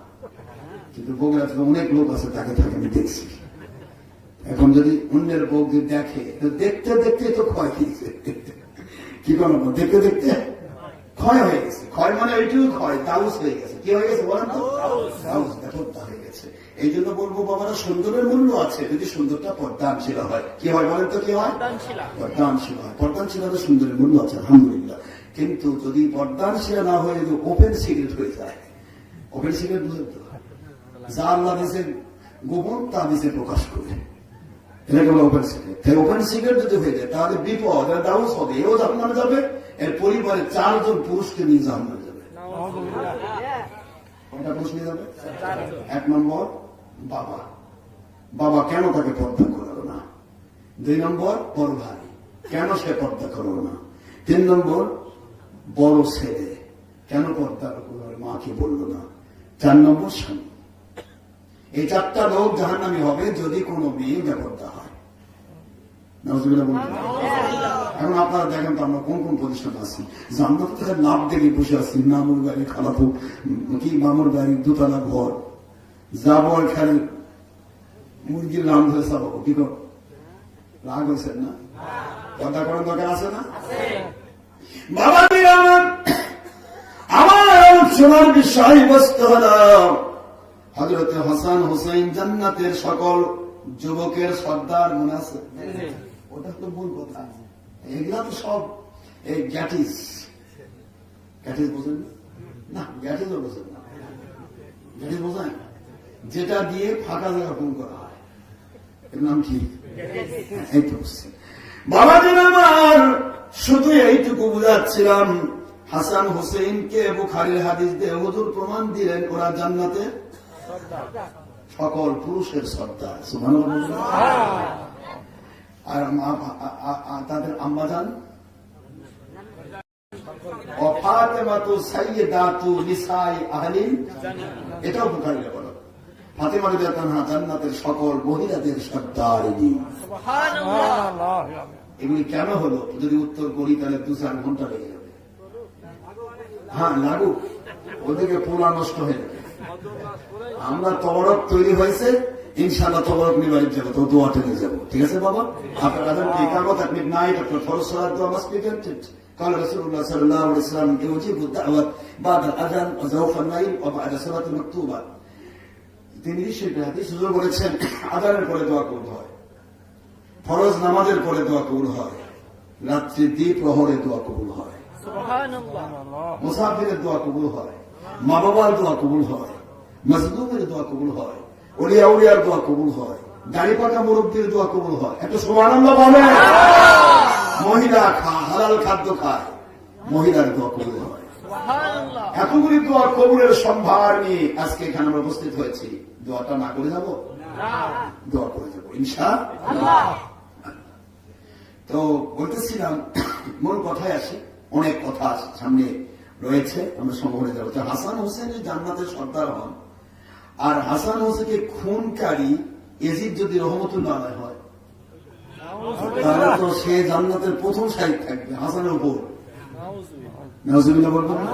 কিন্তু বগুড়া থেকে অনেক লোক আছে তাকে থাকে, আমি দেখছি। এখন যদি অন্যের বউ দেখে, দেখতে দেখতে তো ক্ষয় খেয়েছে। কি করবো? দেখতে দেখতে ক্ষয় হয়ে গেছে। ক্ষয় মানে ওইটুকু ক্ষয়, দাউস হয়ে গেছে। কি হয়ে গেছে বলেন তো? দাউস, ব্যাপারটা হয়ে গেছে। এই জন্য বলবো বাবারা, সুন্দরের মূল্য আছে যদি সুন্দরটা পর্দানশীল হয়। কি হয় বলেন তো? কি হয়? পর্দানশীল হয়। পর্দানশীল হলে সুন্দরের মূল্য আছে, আলহামদুলিল্লাহ। কিন্তু যদি পর্দানশীল না হয়ে যদি ওপেন সিগারেট হয়ে যায়, ওপেন সিগারেট বুঝেন তো, যা আল্লাহ দিয়েছে গোপন তা দিয়েছে প্রকাশ করে, এটাকে বলে ওপেন সিগারেট। ওপেন সিগারেট যদি হয়ে যায় তাহলে বিপদ, দাউস হবে, এও জাহান্নামে যাবে, এর পরিবারে 4 জন পুরুষকে নিয়ে জাহান্নামে যাবে। কয়টা পুরুষ নিয়ে যাবে? 1 নম্বর বাবা, বাবা কেন তাকে পর্দা করালো না? 2 নম্বর বড় ভাই, কেন সে পর্দা করলো না? 3 নম্বর বড় ছেলে, কেন পর্দা করলো, মাকে বললো না? 4 নম্বর স্বামী। এই 4টা লোক জাহান্নামী হবে যদি কোনো মেয়ে বেপর্দা হয়। নাউজুবিল্লাহ বলতে। এখন আপনারা দেখেন তো আমরা কোন কোন প্রতিষ্ঠান আছি, জান্নাত থেকে লাভ দেখে বসে আছি, মামুর বাড়ি খালাতো কি, মামুর বাড়ি 2 তলা ঘর, যাবো খালি মুরগির রাম ধরে যাবো। কি কর রাগ হয়েছে না? পর্দা করার দরকার আছে না? বাবা আমার আলোচনার বিষয়বস্তু হলো হযরত হাসান হুসাইন জান্নাতের সকল যুবকের সর্দার। মনে আছে? ওটা তো ভুল কথা, এগুলা তো সব এই গ্যাটিস। গ্যাটিস বোঝেন না? গ্যাটিস বোঝেন না? গ্যাটিস বোঝেন যেটা দিয়ে ফাঁকা জায়গা পূরণ করা হয়, এর নাম কি? এই তো বাবাজি আমার শুধু এইটুকু বুঝাচ্ছিলাম, হাসান হুসেইনকে বুখারীর হাদিস দিয়ে হুজুর প্রমাণ দিলেন ওরা জান্নাতে সকল পুরুষের সর্দার। সুবহানাল্লাহ। আর তাদের আম্মাজান ফাতেমাতু সাইয়্যিদাতু নিসাই আহলিল জান্নাহ, এটাও বুখারীতে বলা। ফাতেমা রাদিয়াল্লাহু আনহা জান্নাতের সকল মহিলাদের সর্দারিনী। সুবহানাল্লাহ। এগুলি কেন হলো যদি উত্তর করি তাহলে 2-4 ঘন্টা লেগে যাবে। হ্যাঁ লাগুক, ওদিকে পোলা নষ্ট হয়ে যাবে। আমরা তবরক তৈরি হয়েছে, ইনশাআল্লাহ তবরক নিবারিত যাবো, তো দোয়া টেনে যাবো। ঠিক আছে বাবা? আপনার আজান কি কাগজ আপনি নাইট আপনার ফরজ সালাত দোয়া মাস্ট বি টেন্টেড। قال رسول الله صلى الله عليه وسلم يجيب الدعوة بعد الأذان وزوف النيل وبعد صلاة المكتوبة। তিনি হাদিস হুজুর বলেছেন আযানের পরে দোয়া কবুল হয়, ফরজ নামাজের পরে দোয়া কবুল হয়, রাত্রি দ্বিপ্রহরে দোয়া কবুল হয়, মুসাফিরের দোয়া কবুল হয়, মা বাবার দোয়া কবুল হয়, মজলুমের দোয়া কবুল হয়, ওলিয়া উলিয়ার দোয়া কবুল হয়, দাড়ি পাকা মুরব্বীর দোয়া কবুল হয়। একটু সুবহানাল্লাহ বলে। মহিলা হালাল খাদ্য খায়, মহিলার দোয়া কবুল হয়। এতগুলি দোয়া কবুলের সম্ভার নিয়ে আজকে এখানে আমরা উপস্থিত হয়েছি। দোয়াটা না করে যাব, দোয়া করে যাব ইনশাআল্লাহ। তো বলতেছিলাম, মূল কথায় আসে, অনেক কথা সামনে রয়েছে, আমরা সংগ্রহে যাবো। হাসান হোসেন জান্নাতের সর্দার হন, আর হাসান হোসেনকে খুনকারী এজিদ যদি রহমতুল্লাহ আলাইহি হয়, তাহলে তো সে জান্নাতের প্রথম সাইড থাকবে হাসানের উপর। নাউজুবিল্লাহ বলবেন না?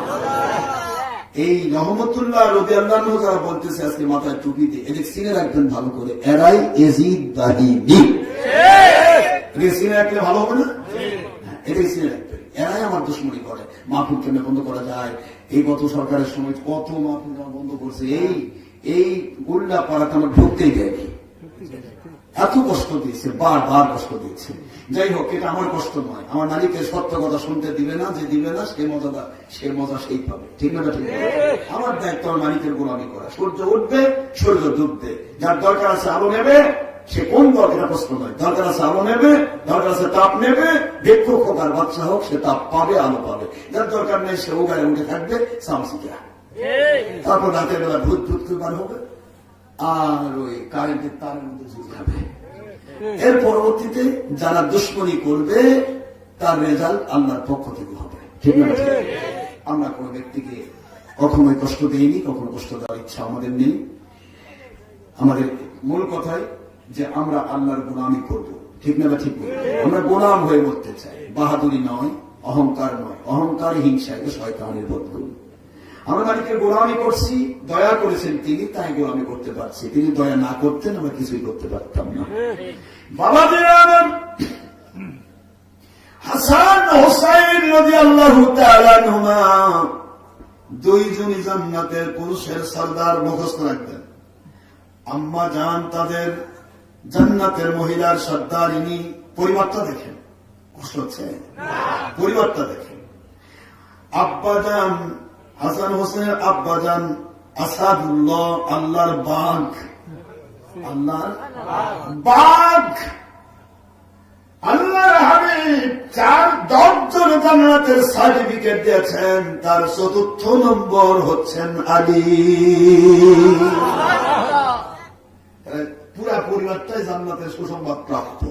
এই রহমতুল্লাহ রাদিয়াল্লাহু আনহু যারা বলতেছে আজকে মাথায় টুপি দিয়ে, এদের চিনে রাখবেন ভালো করে, এরাই এজিদ বাহিনী। এদের চিনে রাখলে ভালো হবে না? এটাই চিনে রাখবেন, এরাই আমার দুশ্মনী করে। মাহফিল কেমনে বন্ধ করা যায়, এই গত সরকারের সময় কত মাহফিল বন্ধ করছে, এই উল্লা পাড়াতে আমার ঢুকতেই দেয়নি, এত কষ্ট দিয়েছে, বারবার কষ্ট দিয়েছে। যাই হোক, এটা আমার কষ্ট নয়, আমার নারীকে সত্য কথা শুনতে দিবে না, যে দিবে না সে মজা সেই পাবে, ঠিক না? ঠিক আমার দায়িত্ব আমার নারীকে গোলামি করা। সূর্য উঠবে, সূর্য ডুববে, যার দরকার আছে আলো নেবে, সে কোন দরকার প্রশ্ন নয়, দরকার আছে আলো নেবে, দরকার আছে তাপ নেবে, ভিক্ষুক হোক আর বাচ্চা হোক, সে তাপ পাবে, আলো পাবে। যার দরকার নেই সে উগায় উঠে থাকবে, সামসিকা। তারপর রাতের বেলা ভূত ভূত বার হবে, আর ওই কারেন্টের তারের মধ্যে ঝুলে যাবে। এর পরবর্তীতে যারা দুশ্মনী করবে তার রেজাল্ট আল্লাহর পক্ষ থেকে হবে, ঠিক না? আমরা কোন ব্যক্তিকে কখনোই কষ্ট দেইনি, কখনো কষ্ট দেওয়ার ইচ্ছা আমাদের নেই। আমাদের মূল কথাই যে আমরা আল্লাহর গোলামি করব, ঠিক না? ঠিক না? আমরা গোলাম হয়ে মরতে চাই, বাহাদুরি নয়, অহংকার নয়। অহংকার হিংসা, এটা শয়তানের বদগুণ। আমরা নারীকে গোলামি করছি, দয়া করেছেন তিনি, তাই গোলামি করতে পারছি। তিনি দয়া না করতেন আমরা কিছুই করতে পারতাম না। বাবাজিরা আমার, হাসান হোসাইন রাদিয়াল্লাহু তাআলা আনহুমা দুইজনই জান্নাতের পুরুষের সরদার, মুখস্থ রাখবেন। আম্মা জান তাদের জান্নাতের মহিলার সর্দারিনী। পরিবারটা দেখেন, কষ্ট হচ্ছে? পরিবারটা দেখেন। আব্বা জান হাসান হোসেনের আব্বাজান আসাদুল্লাহ, আল্লাহর বাঘ, আল্লাহর বাঘ, আল্লাহর হাবিব 10 জন জান্নাতের সার্টিফিকেট দিয়েছেন, তার 4র্থ নম্বর হচ্ছেন আলী। পুরা পরিবারটাই জান্নাতের সুসংবাদ প্রাপ্ত।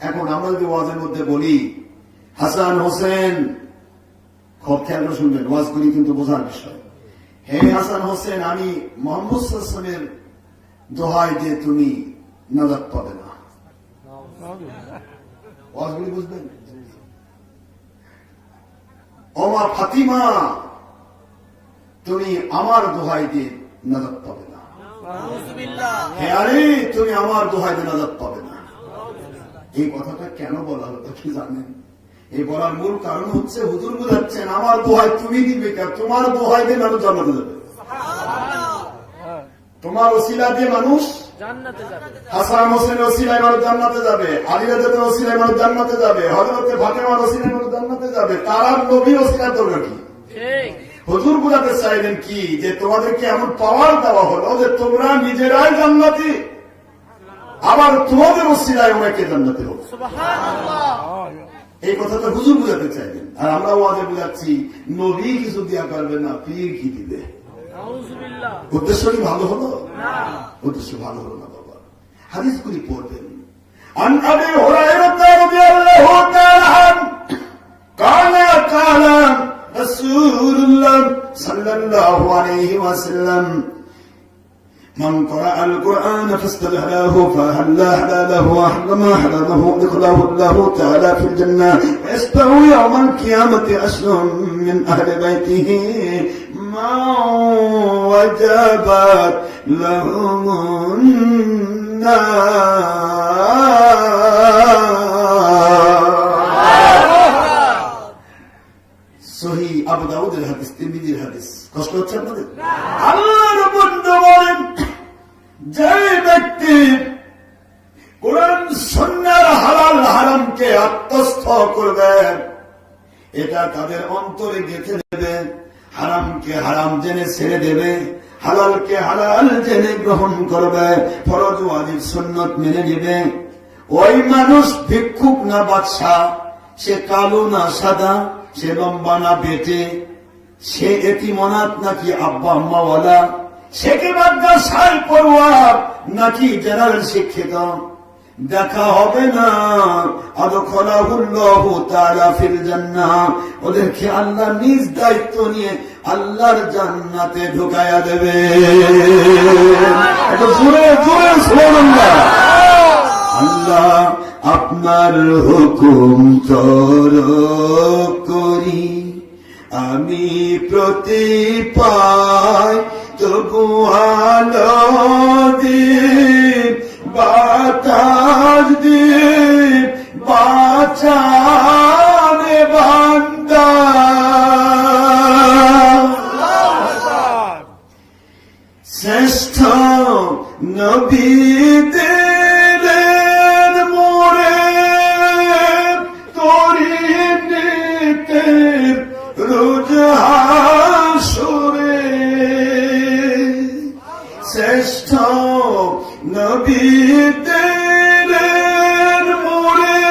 এখন আমরা যদি ওয়াজের মধ্যে বলি হাসান হোসেন, খুব খেয়াল করে শুনবেন, ওয়াজগুলি কিন্তু বোঝার বিষয়। হে হাসান হোসেন, আমি মোহাম্মদ সাল্লাল্লাহু আলাইহি ওয়াসাল্লামের দোহাই দিয়ে তুমি নাজাত পাবে না। ওয়াজগুলি বুঝবেন? ও মা ফাতিমা, তুমি আমার দোহাই দিয়ে নাজাত পাবে না। হে আলী, তুমি আমার দোহাই দিয়ে নাজাত পাবে না। এই কথাটা কেন বলা হলো কি জানেন? এই বলার মূল কারণ হচ্ছে, হুজুর বুঝাচ্ছেন আমার দোহাই তুমি দিবে, তোমার দোহাই দিয়ে মানুষ জান্নাতে যাবে, তোমার ওসিলা দিয়ে মানুষ জান্নাতে যাবে। হাসান হোসেনের ওসিলায় মানুষ জান্নাতে যাবে, আলী রাদিয়াল্লাহু আনহুর ওসিলায় মানুষ জান্নাতে যাবে, হযরতে ফাতেমার ওসিলায় মানুষ জান্নাতে যাবে। তার নবীর ওসিলার দরকার কি? হুজুর বুঝাতে চাইলেন কি, যে তোমাদেরকে এমন পাওয়ার দেওয়া হলো যে তোমরা নিজেরাই জান্নাতি, আবার তোমাদের ওসিলায় অনেকে জান্নাতে হবে। এই কথাটা হুজুর বুঝাতে চাইলেন, আর আমরা ওয়াজে বুঝাচ্ছি নবী কিছু দিয়া পারবে না, পীর কি দিবে। উদ্দেশ্য কি ভালো হলো? উদ্দেশ্য ভালো হলো না বাবা। হাদিসগুলি পড়বেন। عن أبي هريرة رضي الله تعالى عنه قال قال رسول الله صلى الله عليه وسلم من قرأ القرآن فاستدعاه فهلا حلاله وحرم حرمه ادخله الله تعالى في الجنة ويستوي يوم القيامة أشر من أهل بيته ما وجبت لهم সহিহ আবু দাউদের হাদিস, তিরমিজির হাদিস। কষ্ট হচ্ছে আপনাদের? আল্লাহর বন্ধু বলেন, যে ব্যক্তি কোরআন সুন্নাহর হালাল হারাম আত্মস্থ করবে, এটা তাদের অন্তরে গেঁথে দেবে। হারামকে হারাম জেনে ছেড়ে দেবে, হালালকে হালাল জেনে গ্রহণ করবে, ফরজ ওয়াজিব সুন্নত মেনে নেবে। ওই মানুষ ভিক্ষুক না বাদশাহ, সে কালো না সাদা, সে লম্বা না বেটে, সে এতিমনাত নাকি আব্বা আম্মাওয়ালা, সে কি মাদ্রাসায় পড়ুয়া নাকি জেনারেল শিক্ষিত, দেখা হবে না। আদখালাহুল্লাহু তাআলা ফিল জান্নাহ, ওদেরকে আল্লাহ নিজ দায়িত্ব নিয়ে আল্লাহর জান্নাতে ঢুকায়া দেবে। এটা জোরে জোরে সুবহানাল্লাহ। আল্লাহ আপনার হুকুম তরক করি, আমি প্রতি পাই তবু আলো দিন, বাতাস দিন, বাঁচানে বান্দা। শ্রেষ্ঠ নবী দিলেন মোরে তোরি নিতে রোজ হাসরে, শ্রেষ্ঠ নবী দিলেন মোরে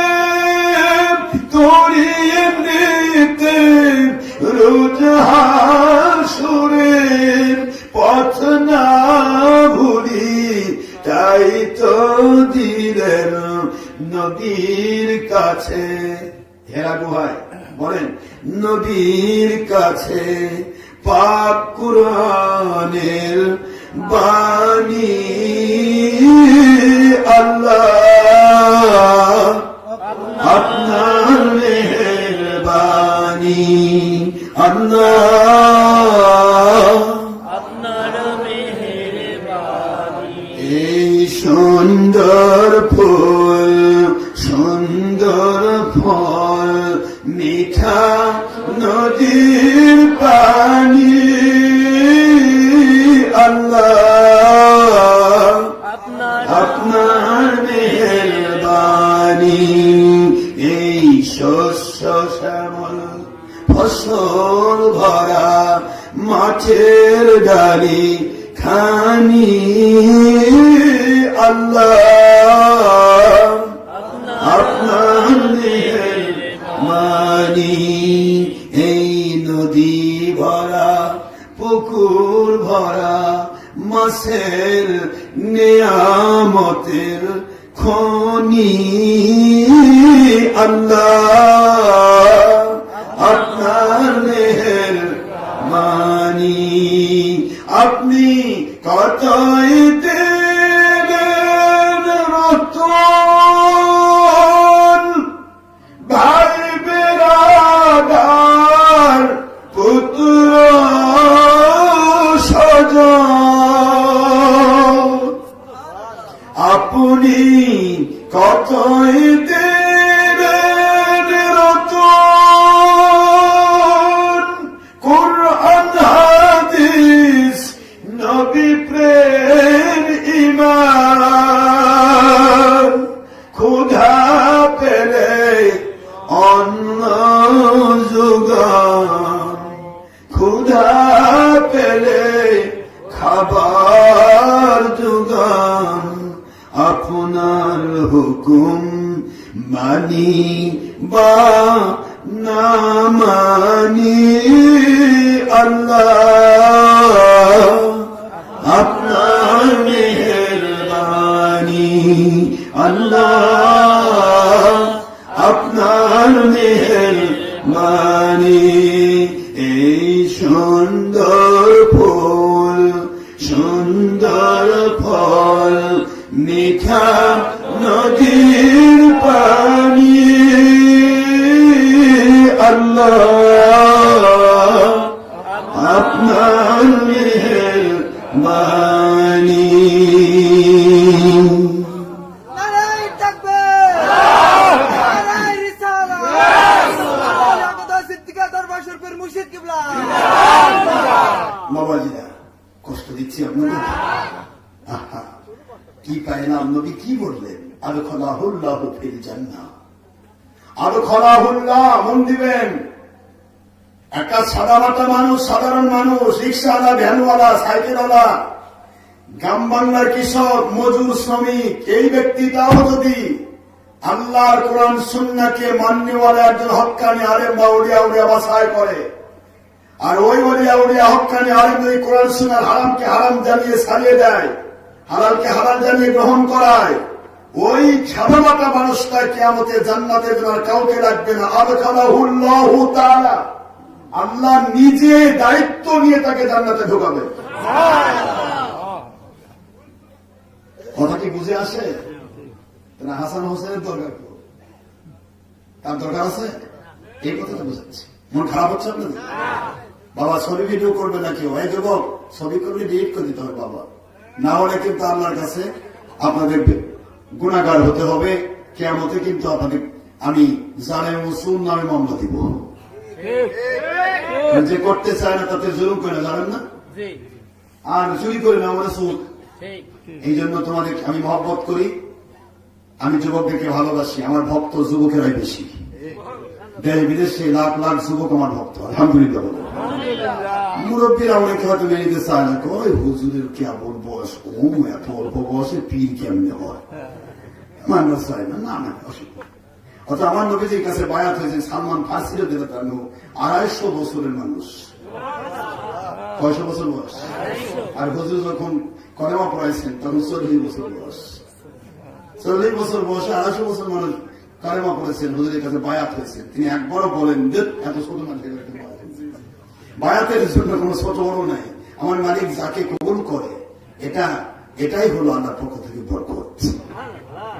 তোরি নিতে রোজ হাসরে, পথ না ভুলি তাই তো দিলেন নবীর কাছে। হেরা গুহায় বলেন নবীর কাছে পাক কুরআনের বাণী। আল্লাহ আপনার মেহেরবানি, আল্লাহ এই সুন্দর ফুল সুন্দর ফল, মিঠা নদীর পানি, আল্লাহ আপনার মেহেরবানি। এই শস্য শ্যামল ফসল ভরা মাঠের ডালি খানি, আল্লাহ আপনার মেহেরবানি। এই নদী ভরা পুকুর ভরা মাছের নিয়ামতের খনি, আল্লাহ আপনার মেহেরবানি। আপনি কতই দিলেন রতন, ভাই বেরাদার পুত্র স্বজন, আপনি কতই দিলেন রতন, কুরআন হাদিস নবী প্রেম ঈমান, ক্ষুধা পেলে অন্ন যোগান, ক্ষুধা পেলে খাবার যোগান, আপনার হুকুম মানি বা না মানি, আল্লাহ আপনার মেহেরবানি, আল্লাহ আপনার মেহেরবানি। এই সুন্দর ফুল সুন্দর ফল, মিঠা নদীর পানি, আল্লাহ আপনার মেহেরবানি। বাবাজিরা কষ্ট দিচ্ছি আপনাদের, কি পাইলাম? নবী কি বললেন? আদখালাহুল্লাহু ফিল জান্নাহ, আদখালাহুল্লাহ, মন দিবেন। একটা সাদামাটা মানুষ, সাধারণ মানুষ, রিক্সাওয়ালা, ভ্যানওয়ালা, সাইকেলওয়ালা, গ্রাম বাংলার কৃষক, মজুর, শ্রমিক, এই ব্যক্তিটাও যদি আল্লাহর কোরআন সুন্নাহকে মান্যওয়ালা একজন হক্কানি আলেম বা উলিয়া উলিয়া বাছাই করে, আর ওই উলিয়া উলিয়া হক্কানি আলেম যদি কোরআন সুন্নাহর হারামকে হারাম জানিয়ে ছাড়িয়ে দেয়, হালালকে হালাল জানিয়ে গ্রহণ করায়, ওই সাদামাটা মানুষটা কিয়ামতে জান্নাতের জন্য আর কাউকে রাখবে না। আদখালাহুল্লাহু তাআলা, আল্লাহ নিজে দায়িত্ব নিয়ে তাকে জান্নাতে ঢোকাবে। কথা কি বুঝে আসে? হাসান হোসেনের দরকার, তার দরকার আছে, এই কথাটা বুঝাচ্ছি। মন খারাপ হচ্ছে আপনাদের? বাবা ছবি ভিডিও করবে না কেউ, এই যুবক ছবি করলে ডিলিট করে দিতে হবে বাবা, না হলে কিন্তু আল্লাহর কাছে আপনাদের গুনাহগার হতে হবে। কিয়ামতে কিন্তু আপনাদের আমি জালেম মুসুম নামে মামলা দিব। যে করতে চায় না তাতে জুলুম করে না, জানেন না? আর চুরি করে না আমরা সুদ। এই জন্য তোমাদের আমি মহব্বত করি, আমি যুবকদেরকে ভালোবাসি, আমার ভক্ত যুবকেরাই বেশি। দেশ বিদেশে লাখ লাখ যুবক আমার ভক্ত, আলহামদুলিল্লাহ। মুরব্বীরা অনেকে হয়তো মেনে নিতে চায় না, কয় হুজুরের কেমন বয়স কম, এত অল্প বয়সে পীর কেমনে হয়, মানতে চায় না। না না, অসুবিধা। অর্থাৎ আমার নবীজির কাছে বায়াত হয়েছে সালমান ফার্সির দিলে তার 250 বছরের মানুষ। 600 বছর বয়স। আর হুজুর যখন কলেমা পড়াইছেন তখন 40 বছর বয়স। 40 বছর বয়সে 250 বছর মানুষ কলেমা পড়েছেন, হুজুরের কাছে বায়াত হয়েছেন। তিনি একবারও বলেন যে এত ছোট মানুষ বায়াতের জন্য কোন ছোট বড় নাই, আমার মালিক যাকে কবুল করে এটাই হলো আল্লাহর পক্ষ থেকে বরকত।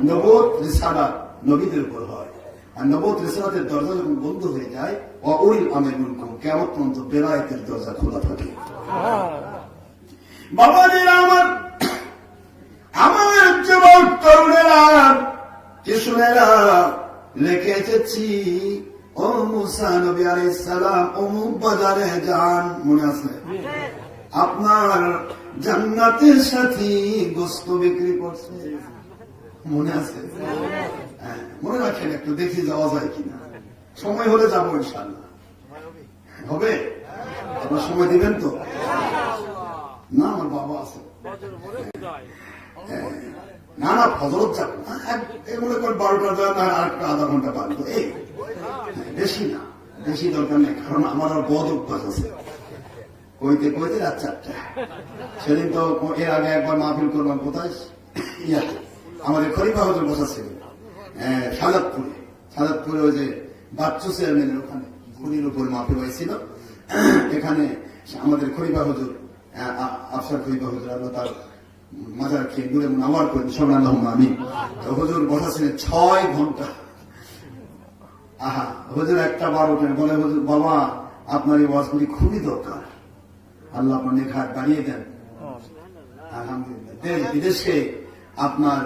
নবুয়ত রিসালাত নবীদের উপর হয়, আর নবুয়ত রিসালাতের দরজা যখন বন্ধ হয়ে যায়, ওয়াউলিল আমরি মিনকুম, কিয়ামত পর্যন্ত বেলায়েতের দরজা খোলা থাকে। বাবাজিরা আমার যুবক তরুণেরা, কিশোরেরা, লিখে এসেছি ও মুসা নবী আলাইহিস সালাম অমুক বাজারে যান, মনে আছে? আপনার জান্নাতের সাথী গোস্ত বিক্রি করছে, মনে আছে? মনে রাখেন, একটু দেখি যাওয়া যায় কিনা, সময় হলে যাবো ইনশাআল্লাহ। হবে? আপনার সময় দিবেন তো? না, আমার বাবা আছে। না না, ফজরত যাবো না, মনে করেন 12টা যান, আর একটা আধা ঘন্টা পারবো, এই বেশি না, বেশি দরকার নেই, কারণ আমার আর বদ অভ্যাস আছে, কইতে কইতে রাত 4টা। সেদিন তো এর আগে একবার মাহফিল করলাম, কোথায়? আমাদের খলিফা হুজুর বসা ছিল সাজাদপুরে, ওই যে বাচ্চু চেয়ারম্যানের ওখানে খুনির উপর মাহফিল হয়েছিল। এখানে আমাদের খলিফা হুজুর, আফসার খলিফা হুজুর, আল্লাহ তার মাজার খেয়ে দূরে নামার করেন, সবাই আল্লাহুম্মা আমিন। হুজুর বসা ছিলেন 6 ঘন্টা। হুজুর একটা বার ওঠেন, বলে হুজুর বাবা আপনার এই ওয়াজগুলি খুবই দরকার, আল্লাহ আপনার নেখাত বাড়িয়ে দেন, আলহামদুলিল্লাহ, দেশ বিদেশে আপনার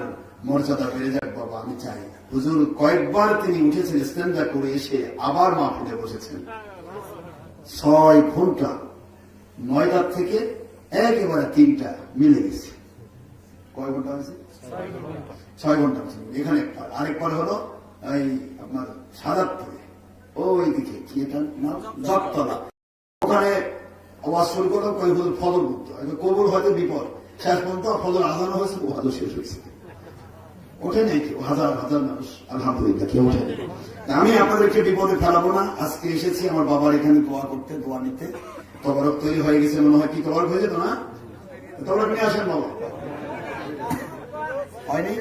মর্যাদা বেড়ে যাক বাবা, আমি চাই। হুজুর কয়েকবার তিনি উঠেছেন, স্ট্যান্ডার্ড করে এসে আবার মাহফিলে বসেছেন। 6 ঘন্টা, 9টা থেকে একেবারে 3টা মিলে গেছে। কয় ঘন্টা হয়েছে? 6 ঘন্টা। এখানে একবার, আরেকবার হলো এই আপনার সাজাদপুরে, ওই দিকে কি এটা নাম, জগতলা, ওখানে আওয়াজ শুরু করলো, কই হুজুর ফজর করতে কবুল হয়তো বিপদ, শেষ পর্যন্ত ফজর আজানো হয়েছে, ও হয়তো শেষ হয়েছে, ওঠে নেই কেউ, হাজার হাজার মানুষ, আলহামদুলিল্লাহ কেউ ওঠে। আমি আপনাদেরকে বিপদে ফেলাবো না, আজকে এসেছি আমার বাবার এখানে দোয়া করতে, দোয়া নিতে। তবরক তৈরি হয়ে গেছে মনে হয়, কি তবরক হয়ে যেত না? তবরক নিয়ে আসেন বাবা, হয়নি?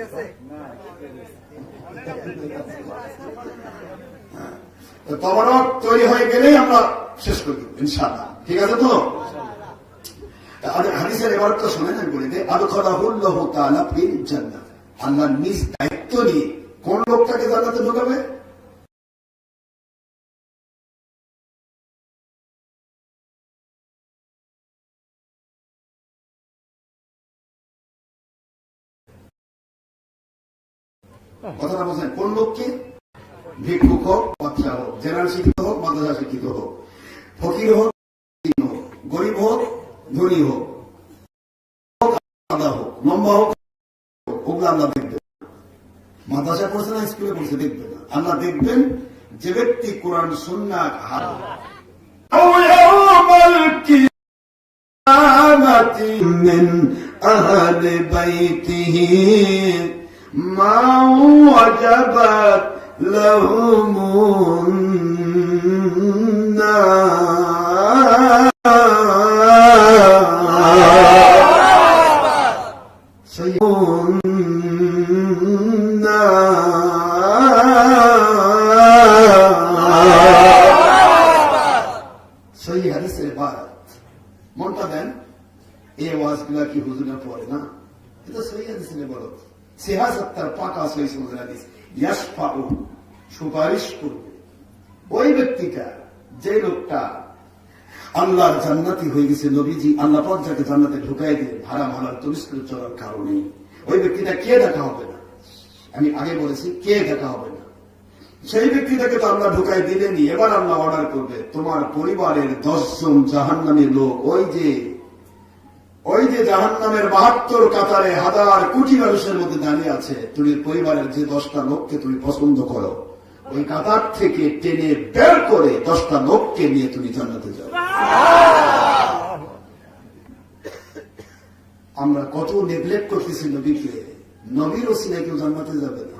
তবরক তৈরি হয়ে গেলেই আমরা শেষ করে দেব ইনশাআল্লাহ, ঠিক আছে তো? হাদিসের এবার তো শোনেন, আমি বলি দেয়, আদখালাহুল্লাহু তাআলা ফিল জান্নাহ, আল্লাহ নিজ দায়িত্ব নিয়ে কোন লোকটাকে জান্নাতে ঢোকাবে? কথাটা বলছেন, কোন লোককে? ভিক্ষুক হোক, বাচ্চা হোক, জেনারেল শিক্ষিত হোক, মাদ্রাসা শিক্ষিত হোক, ফকির হোক, গরিব হোক, ধনী হোক, হোক, লম্বা হোক, ওগুলো আল্লাহ দেখবে। মাদ্রাসা পড়ছে না, স্কুলে পড়ছে, দেখবে না। আল্লাহ দেখবেন যে ব্যক্তি কোরআন সুন্নাহ من أهل بيته ما وجبت لهم النار সহি হাদিসের ইবারত মনটা দেন। এই ওয়াজগুলা কি হুজুরা পড়ে না? এটা সহি হাদিসের ইবারত। সিহাসাত্তার পাকা সহি হাদিস। ইয়াশফাউ, সুপারিশ করবে ওই ব্যক্তিটা, যে লোকটা আল্লাহর জান্নাতি হয়ে গেছে। নবীজি আল্লাহ পাক যাকে জান্নাতে ঢুকাই দিয়ে হারাম হালাল তরিস্কার চলার কারণে ওই ব্যক্তিটা কে দেখা হবে না? আমি আগে বলেছি কে দেখা হবে না। সেই ব্যক্তিটাকে তো আল্লাহ ঢুকাই দিলেনি। এবার আল্লাহ অর্ডার করবে তোমার পরিবারের 10 জন জাহান্নামী লোক, ওই যে জাহান্নামের 72 কাতারে হাজার কোটি মানুষের মধ্যে দাঁড়িয়ে আছে, তুমি পরিবারের যে 10টা লোককে তুমি পছন্দ করো ওই কাতার থেকে টেনে বের করে 10টা লোককে নিয়ে তুমি জান্নাতে যাও। আমরা কত নেগলেক্ট করতেছি নবীকে। নবীর ওসিলায় কেউ জান্নাতে যাবে না।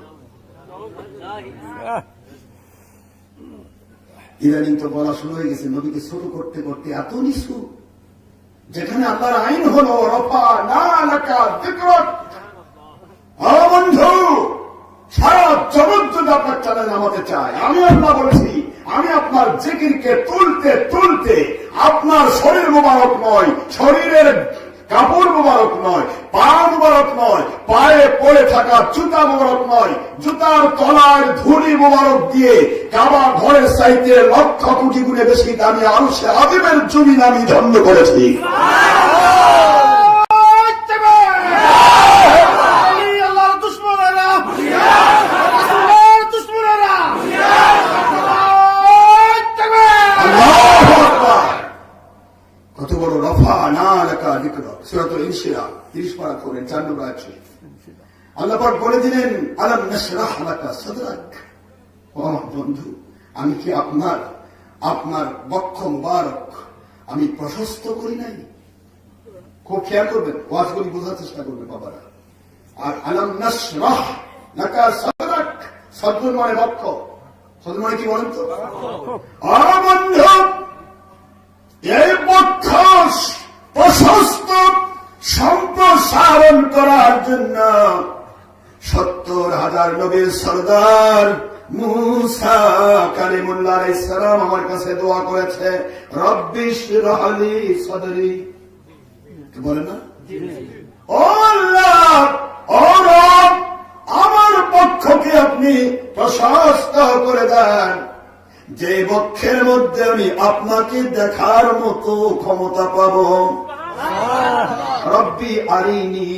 ইদানিং তো বলা শুরু হয়ে গেছে নবীকে ছোট করতে করতে এত নিচু, যেখানে আল্লাহর আইন হলো রফা না লাকা যিকরুক। বন্ধু, সারা জগৎ যদি আপনার চ্যানেল নামাতে চায়, আমি আল্লাহ বলেছি আমি আপনার জিকিরকে তুলতে তুলতে আপনার শরীর মোবারক নয়, শরীরের কাপড় মোবারক নয়, পা মোবারক নয়, পায়ে পড়ে থাকা জুতা মোবারক নয়, জুতার তলার ধুলি মোবারক দিয়ে কাবা ঘরের চাইতে লক্ষ কোটি গুণে বেশি দামি আরশে আযীমের জমিন আমি ধন্য করেছি। কত বড় রফা না লাকা যিকরুক। সূরাতুল ইনশিরাহ 30 পারা করেন 4 নম্বর আয়াত। আল্লাহ পাক বলে দিলেন আলাম নাশরাহ লাকা সাদরাক। ও বন্ধু, আমি কি আপনার বক্ষ মুবারক আমি প্রশস্ত করি নাই? খুব খেয়াল করবেন, ওয়াজগুলি বোঝার চেষ্টা করবেন বাবারা। আর আলাম নাশরাহ লাকা সাদরাক, সদর মানে বক্ষ, সদর মানে কি বলেন তো? বন্ধু, এই বক্ষ প্রশস্ত সম্প্রসারণ করার জন্য 70,000 নবীর সরদার মুসা কালিমুল্লাহ আলাইহিস সালাম আমার কাছে দোয়া করেছে, রব্বি ইশরাহ লি সাদরি। কি বলেন না? ও আল্লাহ, ও রব, আমার বক্ষকে আপনি প্রশস্ত করে দেন, যে বক্ষের মধ্যে আমি আপনাকে দেখার মতো ক্ষমতা পাব। রব্বি আরিনি,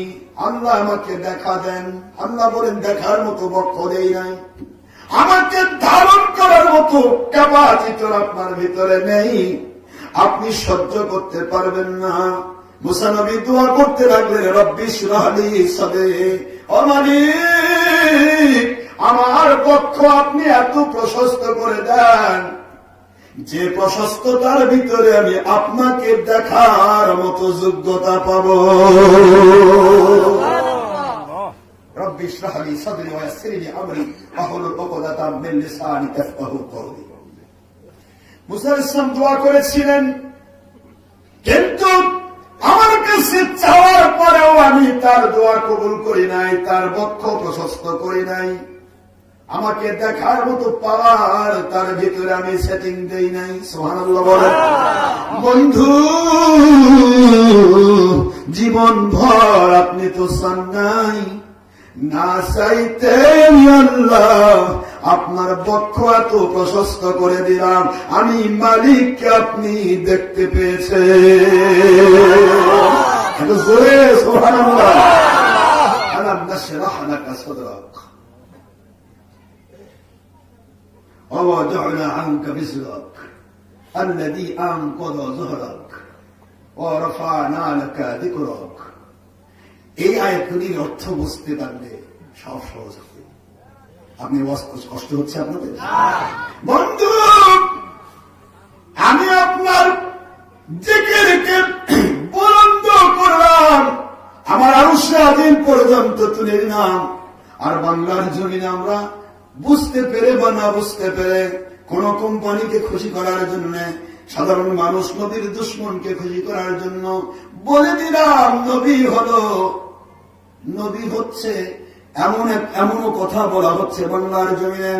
আল্লাহ আমাকে দেখা দেন। আল্লাহ বলেন দেখার মতো বক্ষ দেই নাই, আমাকে ধারণ করার মতো ক্যাপাসিটি আপনার ভিতরে নেই, আপনি সহ্য করতে পারবেন না। মুসা নবী দোয়া করতে লাগলেন, রব্বি ইশরাহ লি সাদরি, ও মালিক আমার বক্ষ আপনি এত প্রশস্ত করে দেন যে প্রশস্ততার ভিতরে আমি আপনাকে দেখার মতো যোগ্যতা পাব। রব্বি ইশরাহ লি সাদরি ওয়া ইয়াসসির লি আমরি ওয়াহলুল উকদাতাম মিন লিসানি ইয়াফকাহু কওলি। মুসা আলাইহিস সালাম দোয়া করেছিলেন, কিন্তু আমার কাছে চাওয়ার পরেও আমি তার দোয়া কবুল করি নাই, তার বক্ষ প্রশস্ত করি নাই, আমাকে দেখার মতো পাওয়ার তার ভিতরে আমি সেটিং দেই নাই। সুবহানাল্লাহ বলেন। বন্ধু, জীবন ভর আপনি তো চান নাই, না চাইতে আল্লাহ আপনার বক্ষ এত প্রশস্ত করে দিলাম, আমি মালিককে আপনি দেখতে পেয়েছে। সুবহানাল্লাহ। আলাম নাশরাহ লাকা সাদরাক ওয়া ওয়াদা'না আনকা বিজরাক আল্লাযী আনকাযা যহরাক ওয়া রাফা'না লাকা যিকরাক। এই আয়াতগুলির অর্থ বুঝতে পারলে সব সহজ হবে। আপনি কষ্ট হচ্ছে আপনাদের? বন্ধু, আমি আপনার জিকিরকে বুলন্দ করলাম, আমার আরশে আযীম পর্যন্ত তুলে দিলাম। আর বাংলার জমিনে আমরা বুঝতে পেরে বা না বুঝতে পেরে কোন কোম্পানিকে খুশি করার জন্য, সাধারণ মানুষ নবীর দুশ্মনকে খুশি করার জন্য বলে দিলাম নবী হচ্ছে এমনও কথা বলা হচ্ছে বাংলার জমিনে।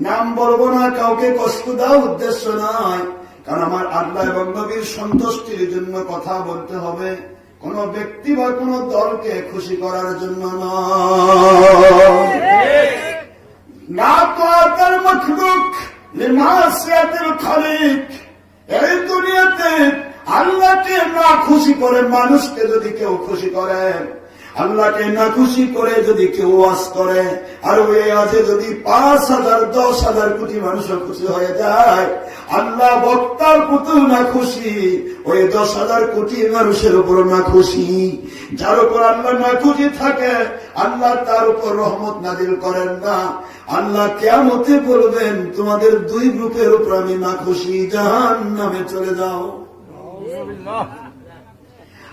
নাম বলবো না, কাউকে কষ্ট দেওয়া উদ্দেশ্য নয়, কারণ আমার আল্লাহ এবং নবীর সন্তুষ্টির জন্য কথা বলতে হবে, কোন ব্যক্তি বা কোন দলকে খুশি করার জন্য নয়। না তাআতাল মাখলুক লিমাসিয়াতিল খালিক। এই দুনিয়াতে আল্লাহকে না খুশি করে মানুষকে যদি কেউ খুশি করে, আল্লাহকে না খুশি করে যদি কেউ ওয়াজ করে, আর ওই আজে যদি 5,000 10,000 কোটি মানুষ খুশি হয়ে যায়, আল্লাহ বক্তার প্রতি না খুশি, ওই 10,000 কোটি মানুষের উপর না খুশি। যার উপর আল্লাহ না খুশি থাকে, আল্লাহ তার উপর রহমত নাজিল করেন না। আল্লাহ কিয়ামতে বলবেন, তোমাদের 2 গ্রুপের উপর আমি না খুশি, জাহান্নামে চলে যাও।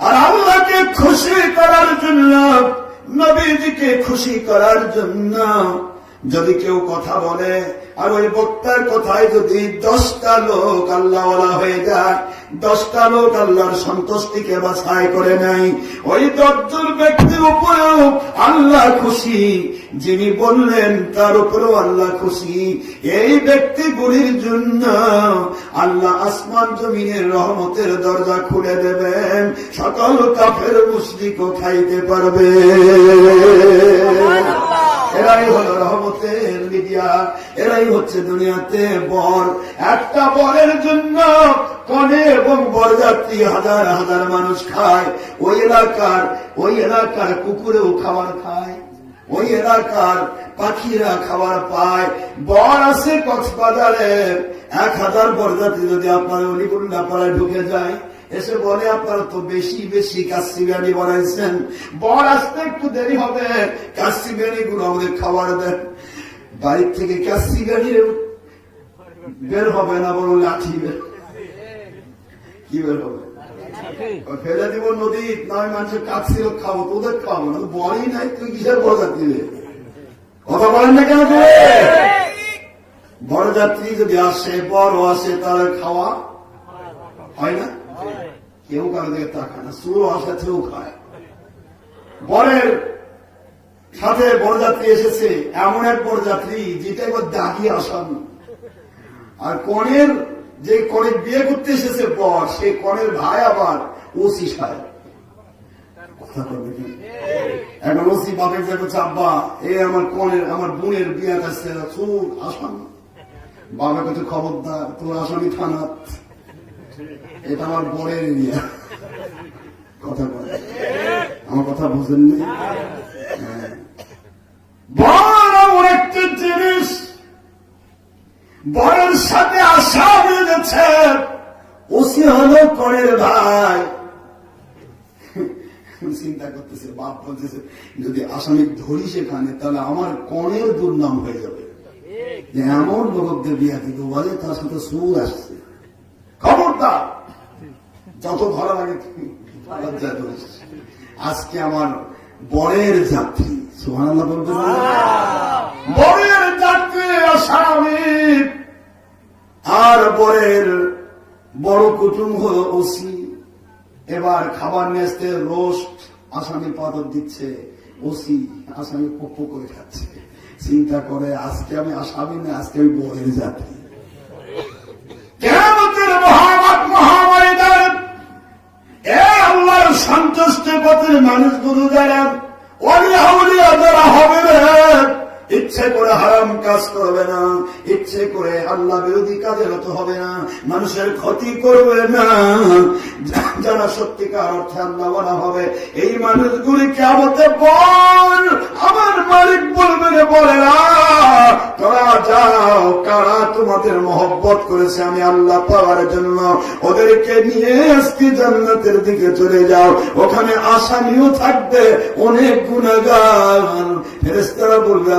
আর আল্লাহকে খুশি করার জন্য, নবীজিকে খুশি করার জন্য যদি কেউ কথা বলে, আর ওই বক্তার কথায় যদি 10টা লোক আল্লাহওয়ালা হয়ে যায়, 10টা লোক আল্লাহর সন্তুষ্টিকে বাছাই করে নাই, ওই 10 জন ব্যক্তির উপরেও আল্লাহ খুশি। যিনি বললেন তার উপরেও আল্লাহ খুশি। এই ব্যক্তিগুলির জন্য আল্লাহ আসমান জমিনের রহমতের দরজা খুলে দেবেন, সকল কাফের মুশরিকও খাইতে পারবে। এরাই হলো রহমতের মিডিয়া, এরাই হচ্ছে দুনিয়াতে বর। একটা বরের জন্য কনে এবং বরযাত্রী হাজার হাজার মানুষ খায়। ওই এলাকার কুকুরেও খাবার খায়, ওই এলাকার পাখিরা খাবার পায়। বর আছে কক্সবাজারে, 1000 বরযাত্রী যদি আপনার অলিগুল্লা পাড়ায় ঢুকে যায়, এসে বলে আপনারা তো বেশি বেশি কাচ্চি বিরিয়ানি বানাইছেন, বর আসতে একটু দেরি হবে, কাচ্চি বিরিয়ানি গুলো আমাদের খাবার দেন। বাড়ির থেকে কাচ্চি বিরিয়ানি বের হবে না, বলো লাঠি বের। কি বের হবে? ফেলে দিব নদী, নয় মানুষের কাচ্চি খাবো, তোদের খাবো না। বরই নাই, তুই কিসের বরযাত্রী? কথা বলেন না কেন? বরযাত্রী যদি আসে, বড় আসে, তাহলে খাওয়া হয় না? কেউ কারো দিকে তাকায় না, চুরো আসে কেউ খায়। বরের সাথে বরযাত্রী এসেছে, এমন এক বরযাত্রী যেটা একবার দাগি আসান। আর কনের যে কনের বিয়ে করতে এসেছে বর, সে কনের ভাই আবার ওসি সাহেব। কথা বলবে কি? এখন ওসি বাপের যে বলছে, আব্বা এই আমার কনের আমার বোনের বিয়ে আসছে, চুর আসান। বাবা কিছু খবরদার, তোর আসামি থানা, এটা আমার বরের এরিয়া। কথা বলে, আমার কথা বুঝেননি? বর এমন একটা জিনিস, বরের সাথে আশা বেঁধেছে। ওসি হলো কনের ভাই। চিন্তা করতেছে, বাপ বলতেছে যদি আসামি ধরি সেখানে, তাহলে আমার কনের দুর্নাম হয়ে যাবে। যে এমন লোকদের বিয়া কিন্তু বলে, তার সাথে সুর আসছে। খবরদার, যত ভালো লাগে আজকে আমার বরের যাত্রী, সুবহানাল্লাহ বলবেন, বরের যাত্রী আসামি। আর বরের বড় কুটুম হলো ওসি। এবার খাবার নেস্তে রোস্ট আসামি পাদর দিচ্ছে, ওসি আসামি পক্ষ করে খাচ্ছে। চিন্তা করে, আজকে আমি আসামি না, আজকে আমি বরের যাত্রী। কিয়ামতের মহাময়দান আল্লাহর সন্তুষ্টি পথের মানুষগুলো যারা ওলিয়া যারা হবে, ইচ্ছে করে হারাম কাজ করবে না, ইচ্ছে করে আল্লাহ বিরোধী কাজে রত হবে না, মানুষের ক্ষতি করবে না, যারা সত্যিকার অর্থে আল্লাহ বলা হবে, এই মানুষগুলি কিয়ামতে বল আমার মালিক বলবে, বলে না তোরা যাও, কারা তোমাদের মহব্বত করেছে আমি আল্লাহ পাওয়ার জন্য, ওদেরকে নিয়ে আজকে জান্নাতের দিকে চলে যাও। ওখানে আসামিও থাকবে, অনেক গুনাহগার। ফেরেশতারা বলবে,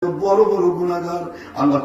বড় বড় গুনাহগার। আল্লাহ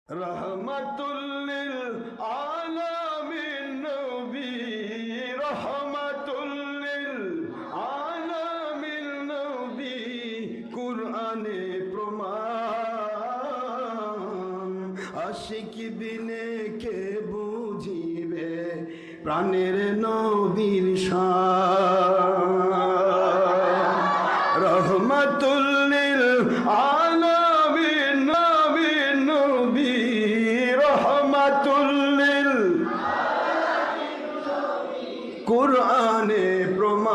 রহমাতুল লিল আলামিন নবী, রহমাতুল লিল আলামিন নবী, কুরআনে প্রমাণ। আশিক বিনে কে বুঝিবে প্রাণের নবীর শান। রহমাতুল লিল আলামিন নবী, নবী রহমাতুল লিল কুরআনে প্রমাণ।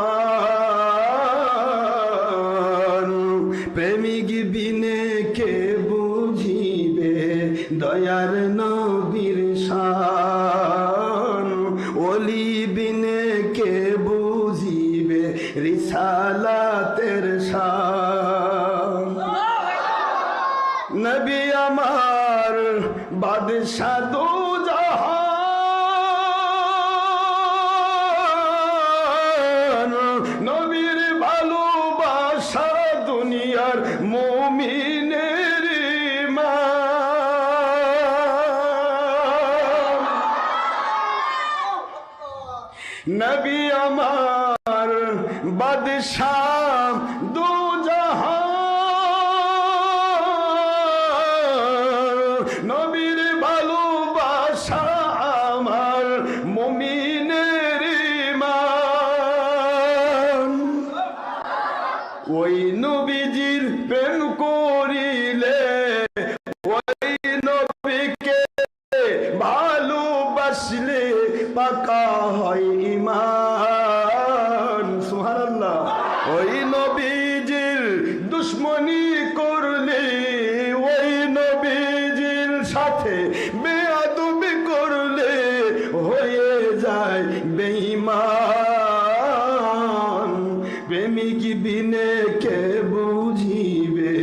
প্রেমিক বিনে কে বুঝিবে দয়ার নবীর শান। ওলি বিনে কে বুঝিবে রিসালাতের শান। নবী আমার বাদশাহ দো জাহান, নবীর ভালোবাসা দুনিয়ার মুমিনের ঈমান। নবী আমার বাদশাহ দো জাহান, নবীর ভালোবাসা আমার মুমিনের ঈমান। ওই নবীজির প্রেম করিলে, ওই নবীকে ভালোবাসলে পাকা হয় ঈমান। সুবহানাল্লাহ। ওই নবীজির দুশমনি করলে, ওই নবীজির সাথে বেয়াদবি করলে হয়ে যায় বেঈমান। প্রেমিক বিনে কে বুঝিবে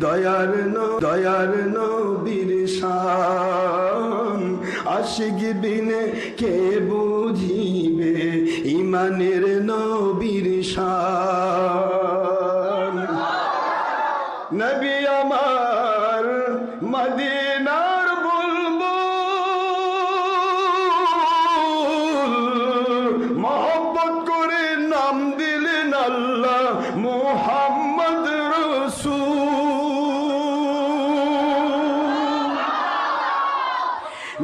দয়ার নবীর শান। আশিক বিনে কে বুঝিবে ইমানের নবীর শান। নবী আমার মদিনার বুলবুল, মহব্বত করে নাম দিলেন আল্লাহ মুহাম্মদ রাসূল।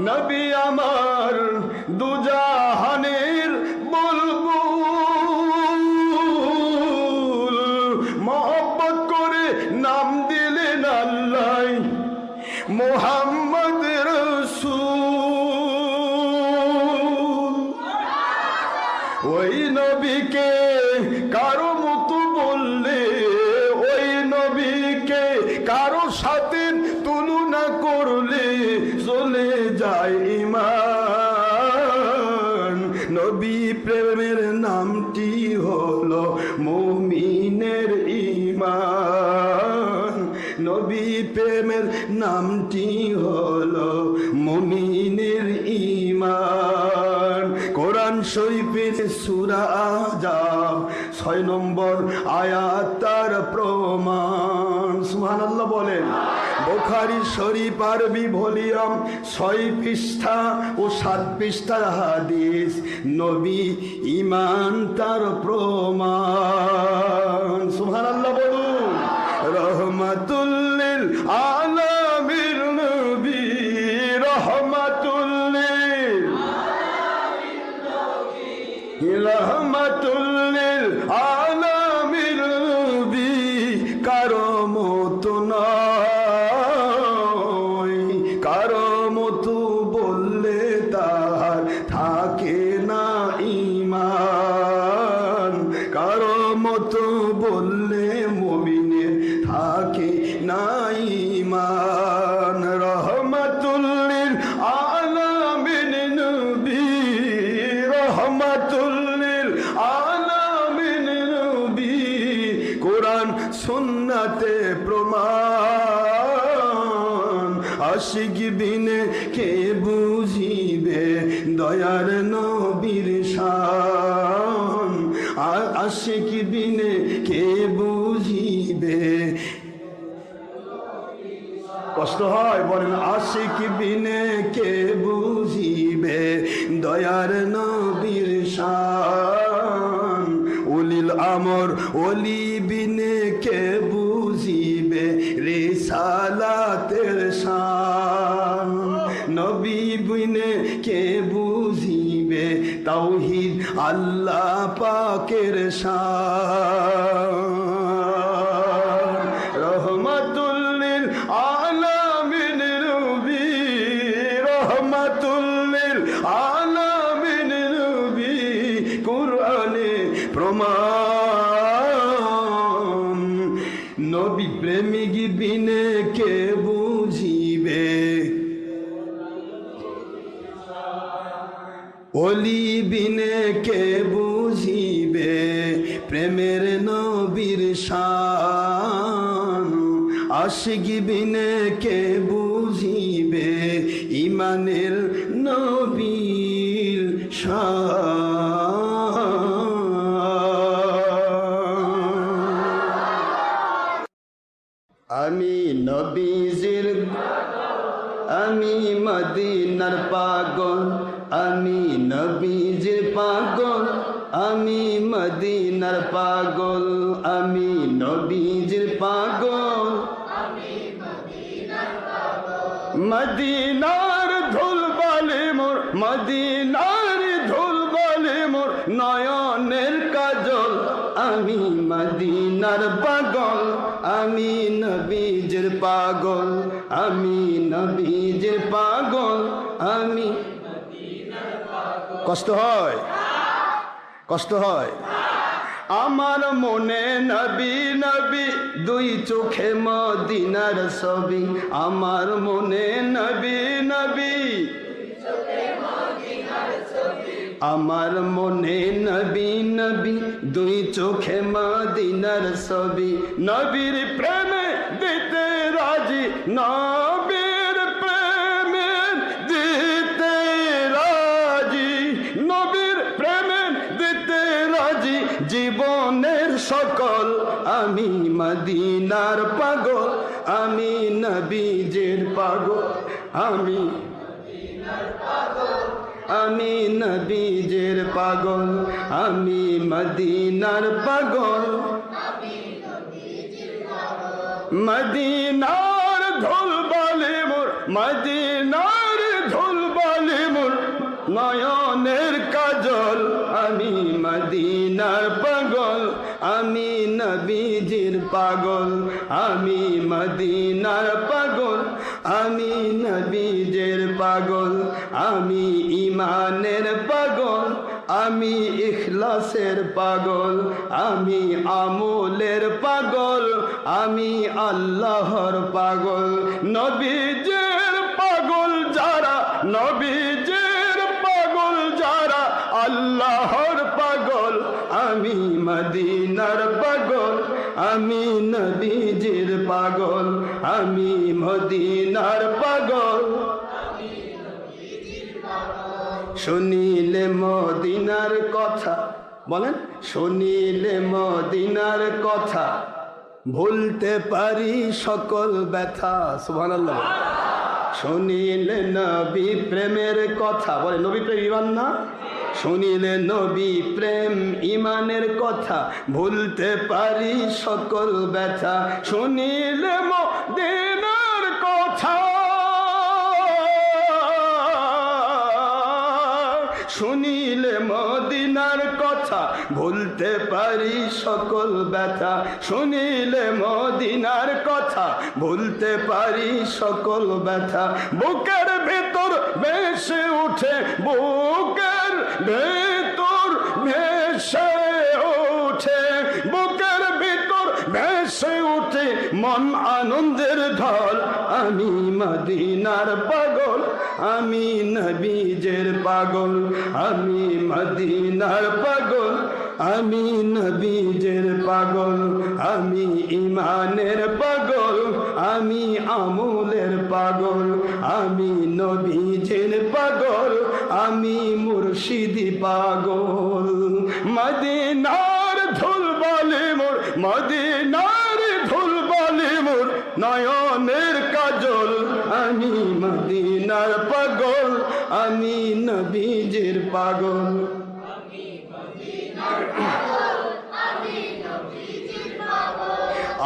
নবী আমার দুজাহানের বুলবুল, মহব্বত করে নাম দিলেন আল্লাহ মুহাম্মদ রাসূল। ওই নবীকে কারো মতো বললে, ওই নবীকে কারো সাথে তুলনা করলে চলে যায় ঈমান। নবী প্রেমের নামটি হলো মুমিনের ঈমান। নবী প্রেমের নামটি হলো মুমিনের ঈমান। কোরআন শরীফের সূরা আহজাব 6 নম্বর আয়াত তার প্রমাণ। সুবহানাল্লাহ বলেন। বুখারী শরীফ আরবি ভলিউম 6 পৃষ্ঠা ও 7 পৃষ্ঠার হাদিস। নবী ঈমান তার প্রমাণ। সুবহানাল্লাহ বলুন। রহমাতুল লিল আলামিন নবী, রহমাতুল লিল রহমাতুল লিল আলামিন নবী, কারো মতো নয়। কারো মতো বললে তার থাকে না ঈমান। কারো মতো বললে মুমিনের থাকে না ঈমান। রহমাতুল লিল আলামিন নবী, রহমাতুল লিল আলামিন নবী, কোরআন সুন্নাতে প্রমাণ। আশিক বিনে কে বুঝিবে দয়ার নবীর শান। আশিক বিনে কে বুঝিবে কষ্ট হয় বলেন আশিক বিনে কে বুঝিবে দয়ার নবীর শান উলিল আমর ওলি বিনে কে বুঝিবে রিসালাতের শান নবী বিনে কে বুঝিবে তাওহীদ আল্লাহ পাকের শান রহমাতুল লিল আলামিন নবী রহমাতুল লিল আলামিন নবী কুরআনে প্রমাণ নবী প্রেমিক বিনে কে বুঝিবে ওলি বিনে কে বুঝিবে প্রেমের নবীর শান আশিক বিনে কে বুঝিবে ইমানের নবীর শান আমি নবীজির আমি মদিনার পাগল আমি নবীজির পাগল আমি মদিনার পাগল আমি নবীজির পাগল মদিনার ধুল বালি মোর মদিনার ধুল বালি মোর নয়নের কাজল আমি মদিনার পাগল আমি নবীজির পাগল আমি নবীজির পাগল আমি কষ্ট হয় কষ্ট হয় আমার মনে নবী নবী দুই চোখে মদিনার ছবি আমার মনে নবী নবী আমার মনে নবী নবী দুই চোখে মদিনার ছবি নবীর প্রেমে দিতে রাজি নবীর প্রেমে দিতে রাজি নবীর প্রেমে দিতে রাজি জীবনের সকল আমি মদিনার পাগল আমি নবীজির পাগল আমি আমি নবীজির পাগল আমি মদিনার পাগল মদিনার ধুল বালি মোর মদিনার ধুল বালি মোর নয়নের কাজল আমি মদিনার পাগল আমি নবীজির পাগল আমি মদিনার পাগল আমি নবীজির পাগল আমি ইমানের পাগল আমি ইখলাসের পাগল আমি আমলের পাগল আমি আল্লাহর পাগল নবীজির পাগল যারা নবীজির পাগল যারা আল্লাহর পাগল আমি মদিনার পাগল আমি নবীজির পাগল আমি মদিনার পাগল শুনিলে মদিনার কথা বলেন শুনিলে মদিনার কথা ভুলতে পারি সকল ব্যথা সুবহানাল্লাহ শুনিলে নবী প্রেমের কথা বলে নবী প্রেম ইমান না শুনিলে নবী প্রেম ইমানের কথা ভুলতে পারি সকল ব্যথা শুনিলে মদিনার কথা শুনিলে মদিনার কথা ভুলতে পারি সকল ব্যথা শুনিলে মদিনার কথা ভুলতে পারি সকল ব্যথা বুকের ভেতর ভেসে উঠে বুকের ভেতর ভেসে উঠে বুকের ভেতর ভেসে উঠে মন আনন্দের ঢল আমি মদিনার পাগল আমি নবীজির পাগল আমি মদিনার পাগল আমি নবীজির পাগল আমি ইমানের পাগল আমি আমলের পাগল আমি নবীজির পাগল আমি মুর্শিদি পাগল মদিনার ধুল বালি মোর মদিনার ধুল বালি মোর নয়নের কাজল মদিনার পাগল, আমি নবীজির পাগল।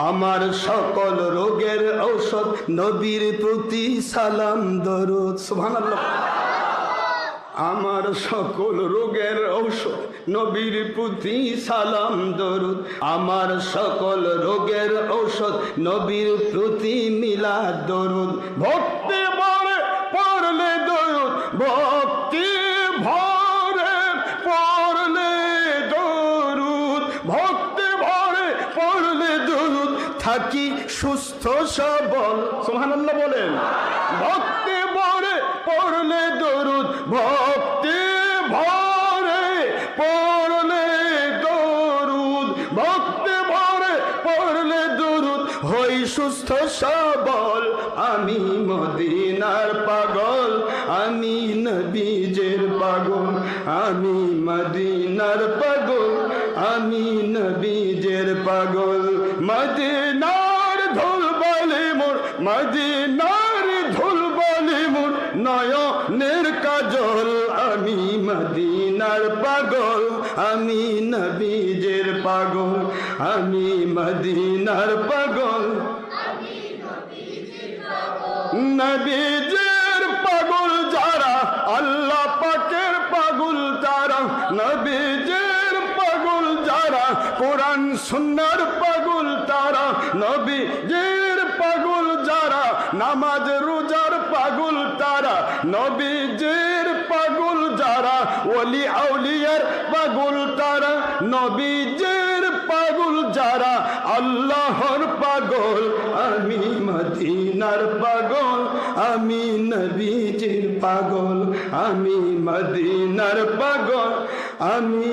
আমার সকল রোগের ঔষধ নবীর প্রতি সালাম দরুদ। সুবহানাল্লাহ। আমার সকল রোগের ঔষধ নবীর প্রতি সালাম দরুদ। আমার সকল রোগের ঔষধ নবীর প্রতি মিলাদ দরুদ। ভক্তি ভরে পড়লে দরুদ, ভক্তি ভরে পড়লে দরুদ, ভক্তি ভরে পড়লে দরুদ, থাকি সুস্থ সবল। সুবহানাল্লাহ বলেন। ভক্তি ভরে পড়লে দরুদ, ভক্তি ভরে পড়লে দরুদ, ভক্তি ভরে পড়লে দরুদ, হই সুস্থ সবল। আমি মদিনার পাগল, আমি নবীজির পাগল, আমি মদিনার পাগল, আমি নবীজির পাগল। মদিনার ধুল বলে মোর, মদিনার ধুল বলে মোর নয়নের কাজল। আমি মদিনার পাগল, আমি নবীজির পাগল, আমি মদিনার পাগল, নবীজির পাগল যারা, আল্লাহ পাকের পাগল তারা। নবীজির পাগল যারা, কোরআন সুন্নাহর পাগল তারা। নবীজির পাগল যারা, নামাজ রোজার পাগল তারা। নবীজির পাগল যারা, ওলি আউলিয়ার পাগল তারা। নবীজির পাগল যারা, আল্লাহর পাগল। আমি মদিনার পাগল, আমি নবীজির পাগল, আমি মদিনার পাগল, আমি